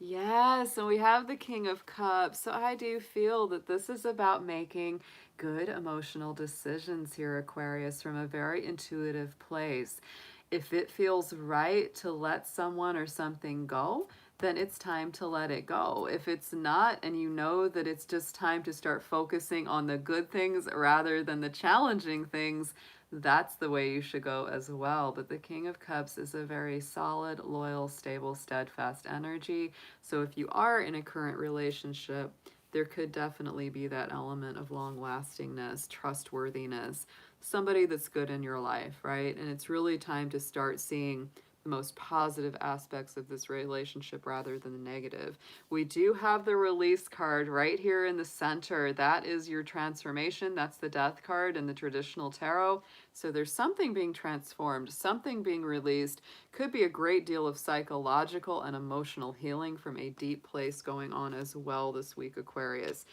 Yes, and we have the King of Cups. So I do feel that this is about making good emotional decisions here, Aquarius, from a very intuitive place. If it feels right to let someone or something go, then it's time to let it go. If it's not, and you know that it's just time to start focusing on the good things rather than the challenging things, that's the way you should go as well. But the King of Cups is a very solid, loyal, stable, steadfast energy. So if you are in a current relationship, there could definitely be that element of long-lastingness, trustworthiness, somebody that's good in your life, right? And it's really time to start seeing the most positive aspects of this relationship rather than the negative. We do have the release card right here in the center. That is your transformation. That's the death card in the traditional tarot. So there's something being transformed, something being released. Could be a great deal of psychological and emotional healing from a deep place going on as well this week, Aquarius.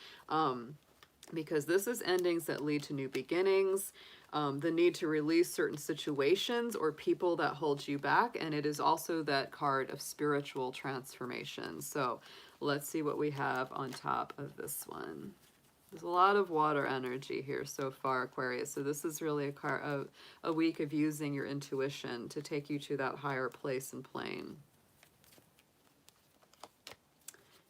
Because this is endings that lead to new beginnings, the need to release certain situations or people that hold you back, and it is also that card of spiritual transformation. So let's see what we have on top of this one. There's a lot of water energy here so far, Aquarius. So this is really a week of using your intuition to take you to that higher place and plane.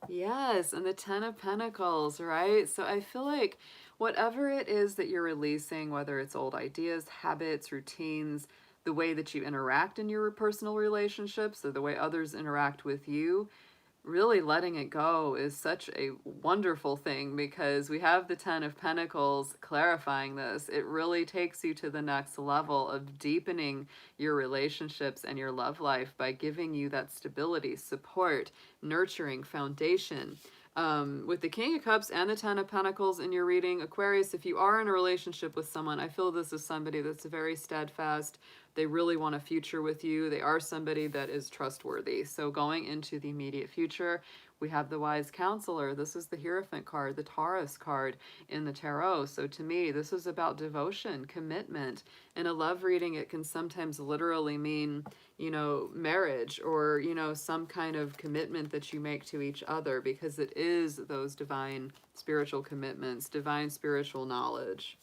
Yes, and the Ten of Pentacles, right? So I feel like whatever it is that you're releasing, whether it's old ideas, habits, routines, the way that you interact in your personal relationships, or the way others interact with you, really letting it go is such a wonderful thing, because we have the Ten of Pentacles clarifying this. It really takes you to the next level of deepening your relationships and your love life by giving you that stability, support, nurturing foundation. With the King of Cups and the Ten of Pentacles in your reading, Aquarius, if you are in a relationship with someone, I feel this is somebody that's very steadfast. They really want a future with you. They are somebody that is trustworthy. So going into the immediate future, we have the Wise Counselor. This is the Hierophant card, the Taurus card in the tarot. So to me, this is about devotion, commitment. In a love reading, it can sometimes literally mean, you know, marriage, or, you know, some kind of commitment that you make to each other, because it is those divine spiritual commitments, divine spiritual knowledge.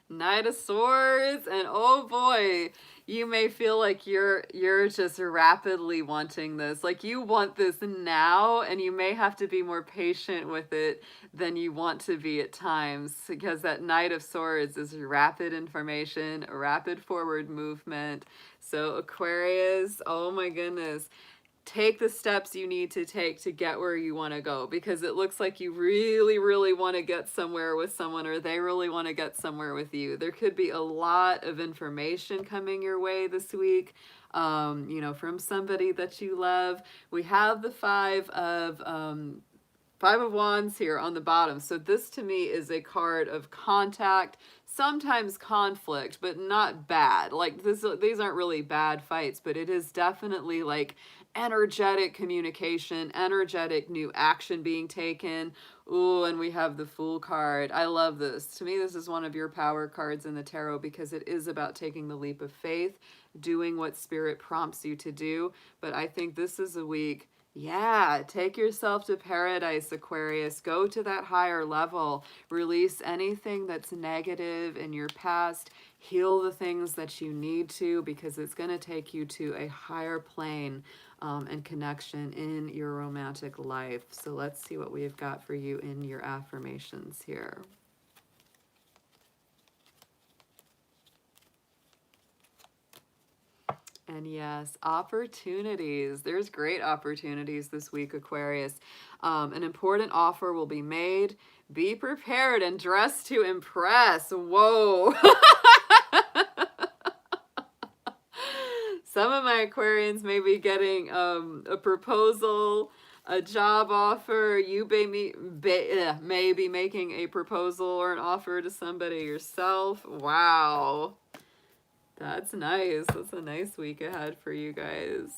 Knight of Swords, and oh boy, you may feel like you're just rapidly wanting this. Like you want this now, and you may have to be more patient with it than you want to be at times, because that Knight of Swords is rapid information, rapid forward movement. So Aquarius, oh my goodness, take the steps you need to take to get where you want to go, because it looks like you really, really want to get somewhere with someone, or they really want to get somewhere with you. There could be a lot of information coming your way this week, you know, from somebody that you love. We have the Five of Wands here on the bottom. So this to me is a card of contact, sometimes conflict, but not bad. Like these aren't really bad fights, but it is definitely like energetic communication, energetic new action being taken. Ooh, and we have the Fool card. I love this. To me, this is one of your power cards in the tarot, because it is about taking the leap of faith, doing what spirit prompts you to do. But I think this is a week, yeah, take yourself to paradise, Aquarius. Go to that higher level. Release anything that's negative in your past. Heal the things that you need to, because it's going to take you to a higher plane and connection in your romantic life. So let's see what we've got for you in your affirmations here. And yes, opportunities. There's great opportunities this week, Aquarius. An important offer will be made. Be prepared and dress to impress. Whoa. Some of my Aquarians may be getting a proposal, a job offer. You may be making a proposal or an offer to somebody yourself. Wow. That's nice. That's a nice week ahead for you guys.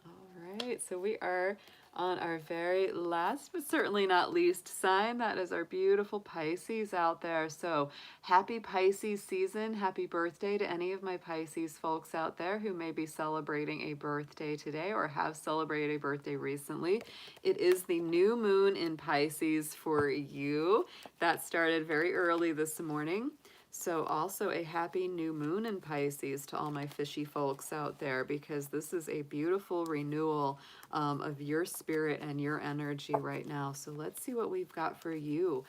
All right, so we are on our very last but certainly not least sign. That is our beautiful Pisces out there. So happy Pisces season. Happy birthday to any of my Pisces folks out there who may be celebrating a birthday today or have celebrated a birthday recently. It is the new moon in Pisces for you. That started very early this morning. So also a happy new moon in Pisces to all my fishy folks out there, because this is a beautiful renewal of your spirit and your energy right now. So let's see what we've got for you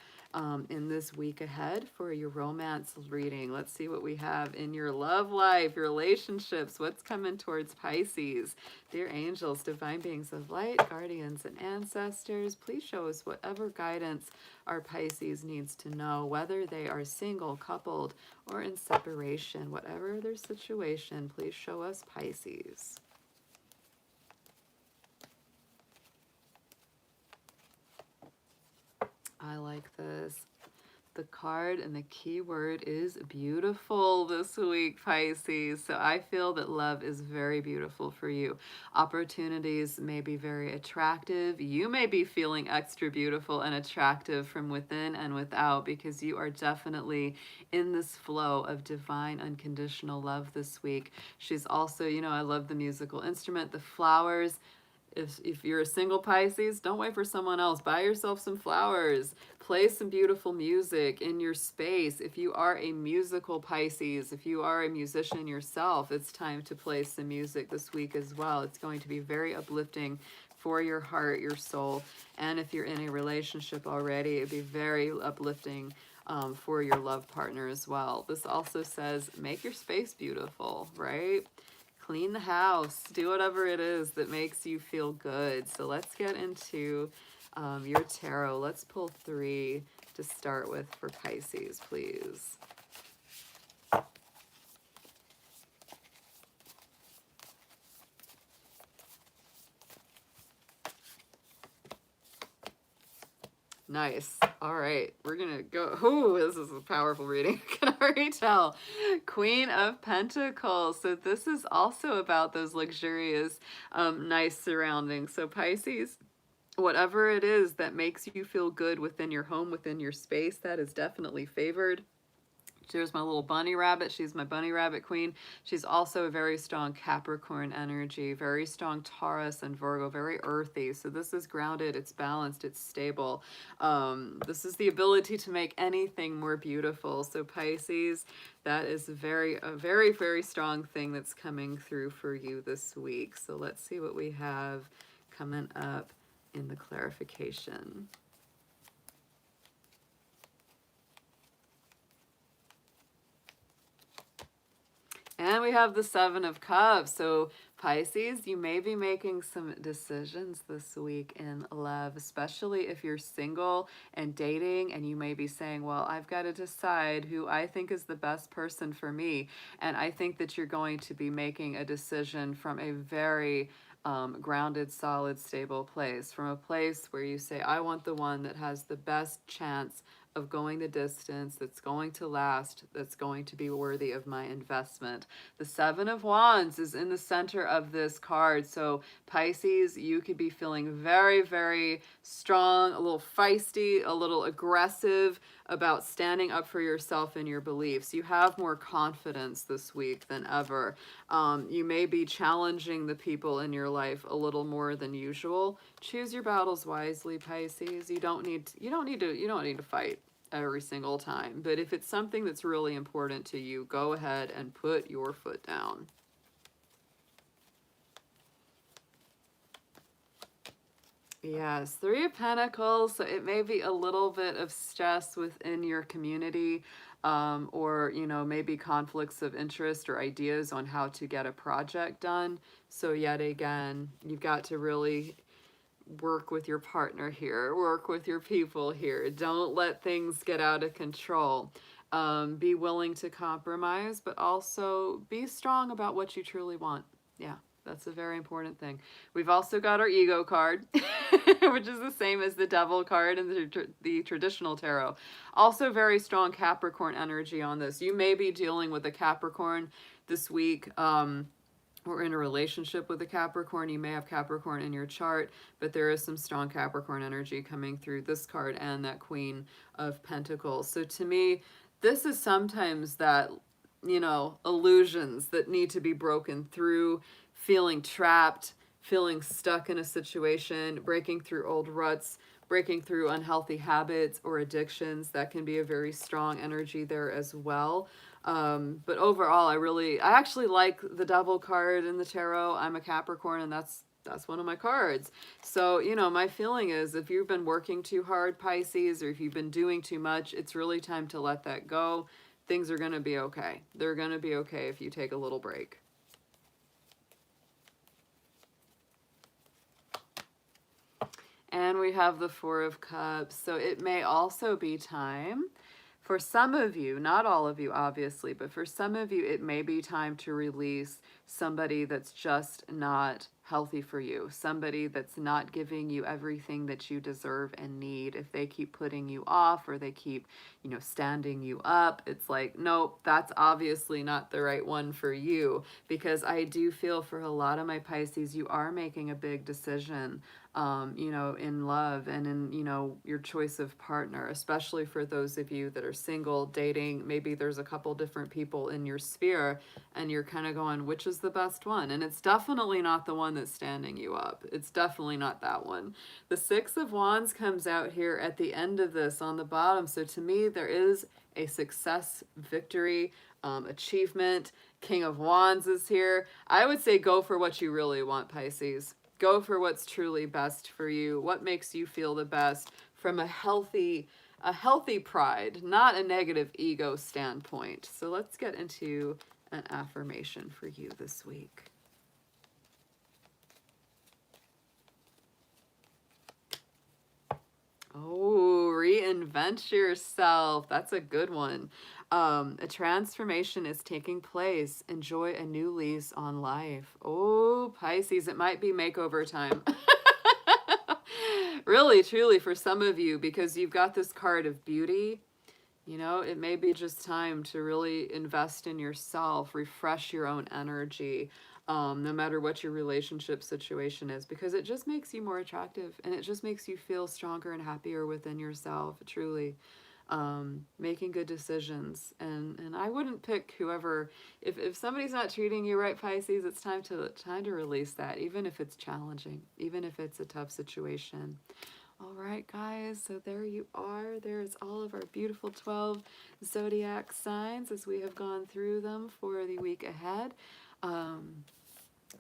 in this week ahead for your romance reading. Let's see what we have in your love life, your relationships, what's coming towards Pisces. Dear angels, divine beings of light, guardians, and ancestors, please show us whatever guidance our Pisces needs to know, whether they are single, coupled, or in separation. Whatever their situation, please show us, Pisces. I like this. The card and the key word is beautiful this week, Pisces. So I feel that love is very beautiful for you. Opportunities may be very attractive. You may be feeling extra beautiful and attractive from within and without, because you are definitely in this flow of divine unconditional love this week. She's also, you know, I love the musical instrument, the flowers. If you're a single Pisces, don't wait for someone else. Buy yourself some flowers. Play some beautiful music in your space. If you are a musical Pisces, if you are a musician yourself, it's time to play some music this week as well. It's going to be very uplifting for your heart, your soul. And if you're in a relationship already, it'd be very uplifting for your love partner as well. This also says make your space beautiful, right? Clean the house, do whatever it is that makes you feel good. So let's get into your tarot. Let's pull 3 to start with for Pisces, please. Nice. All right, we're gonna go. Oh, this is a powerful reading. I can already tell. Queen of Pentacles. So this is also about those luxurious, nice surroundings. So Pisces, whatever it is that makes you feel good within your home, within your space, that is definitely favored. There's my little bunny rabbit. She's my bunny rabbit queen. She's also a very strong Capricorn energy, very strong Taurus and Virgo, very earthy. So this is grounded, it's balanced, it's stable. This is the ability to make anything more beautiful. So Pisces, that is a very strong thing that's coming through for you this week. So let's see what we have coming up in the clarification. And we have the 7 of Cups. So Pisces, you may be making some decisions this week in love, especially if you're single and dating, and you may be saying, well, I've got to decide who I think is the best person for me. And I think that you're going to be making a decision from a very grounded, solid, stable place, from a place where you say, I want the one that has the best chance of going the distance, that's going to last, that's going to be worthy of my investment. The 7 of Wands is in the center of this card. So Pisces, you could be feeling very strong, a little feisty, a little aggressive about standing up for yourself and your beliefs. You have more confidence this week than ever. You may be challenging the people in your life a little more than usual. Choose your battles wisely, Pisces. You don't need to fight every single time. But if it's something that's really important to you, go ahead and put your foot down. Yes, 3 of Pentacles. So it may be a little bit of stress within your community, or, you know, maybe conflicts of interest or ideas on how to get a project done. So yet again, you've got to really work with your partner here, work with your people here. Don't let things get out of control. Be willing to compromise, but also be strong about what you truly want. Yeah, that's a very important thing. We've also got our ego card, which is the same as the devil card in the traditional tarot. Also very strong Capricorn energy on this. You may be dealing with a Capricorn this week. Or in a relationship with a Capricorn. You may have Capricorn in your chart, but there is some strong Capricorn energy coming through this card and that Queen of Pentacles. So to me, this is sometimes that, you know, illusions that need to be broken through, feeling trapped, feeling stuck in a situation, breaking through old ruts, breaking through unhealthy habits or addictions. That can be a very strong energy there as well. But overall, I actually like the devil card in the tarot. I'm a Capricorn, and that's one of my cards. So, you know, my feeling is if you've been working too hard, Pisces, or if you've been doing too much, it's really time to let that go. Things are going to be okay. They're going to be okay if you take a little break. And we have the 4 of Cups. So it may also be time for some of you, not all of you obviously, but for some of you, it may be time to release somebody that's just not healthy for you, somebody that's not giving you everything that you deserve and need. If they keep putting you off or they keep, you know, standing you up, it's like, nope, that's obviously not the right one for you. Because I do feel for a lot of my Pisces, you are making a big decision, you know, in love and in, you know, your choice of partner, especially for those of you that are single, dating. Maybe there's a couple different people in your sphere and you're kind of going, which is the best one? And it's definitely not the one that's standing you up. It's definitely not that one. The Six of Wands comes out here at the end of this on the bottom. So to me, there is a success, victory, achievement. King of Wands is here. I would say go for what you really want, Pisces. Go for what's truly best for you. What makes you feel the best from a healthy pride, not a negative ego standpoint. So let's get into an affirmation for you this week. Oh, reinvent yourself. That's a good one. A transformation is taking place. Enjoy a new lease on life. Oh, Pisces, it might be makeover time. Really, truly, for some of you, because you've got this card of beauty. You know, it may be just time to really invest in yourself, refresh your own energy, no matter what your relationship situation is, because it just makes you more attractive and it just makes you feel stronger and happier within yourself, truly. Making good decisions. And I wouldn't pick whoever, if somebody's not treating you right, Pisces, it's time to release that, even if it's challenging, even if it's a tough situation. All right, guys, so there you are. There's all of our beautiful 12 zodiac signs as we have gone through them for the week ahead.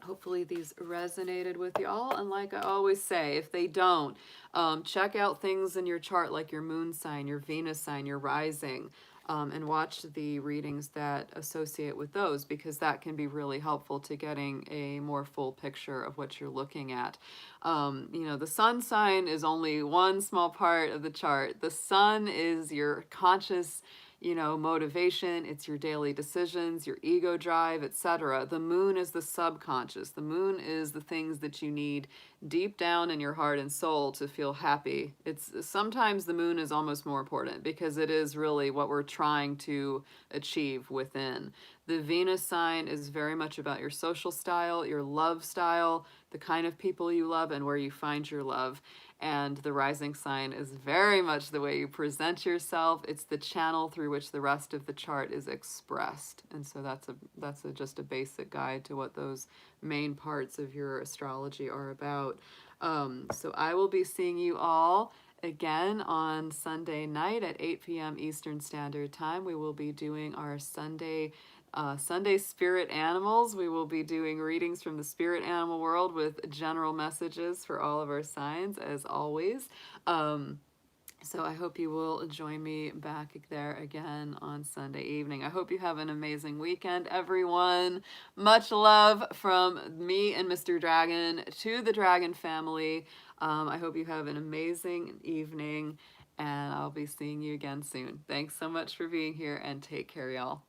Hopefully these resonated with you all. And like I always say, if they don't, check out things in your chart like your moon sign, your Venus sign, your rising, and watch the readings that associate with those, because that can be really helpful to getting a more full picture of what you're looking at. You know, the sun sign is only one small part of the chart. The sun is your conscious, you know, motivation, it's your daily decisions, your ego drive, etc. The moon is the subconscious. The moon is the things that you need deep down in your heart and soul to feel happy. It's sometimes the moon is almost more important because it is really what we're trying to achieve within. The Venus sign is very much about your social style, your love style, the kind of people you love and where you find your love. And the rising sign is very much the way you present yourself. It's the channel through which the rest of the chart is expressed. And so that's just a basic guide to what those main parts of your astrology are about. So I will be seeing you all again on Sunday night at 8 p.m. Eastern Standard Time. We will be doing our Sunday spirit animals. We will be doing readings from the spirit animal world with general messages for all of our signs, as always. So I hope you will join me back there again on Sunday evening. I hope you have an amazing weekend, everyone. Much love from me and Mr. Dragon to the Dragon family. I hope you have an amazing evening, and I'll be seeing you again soon. Thanks so much for being here, and take care, y'all.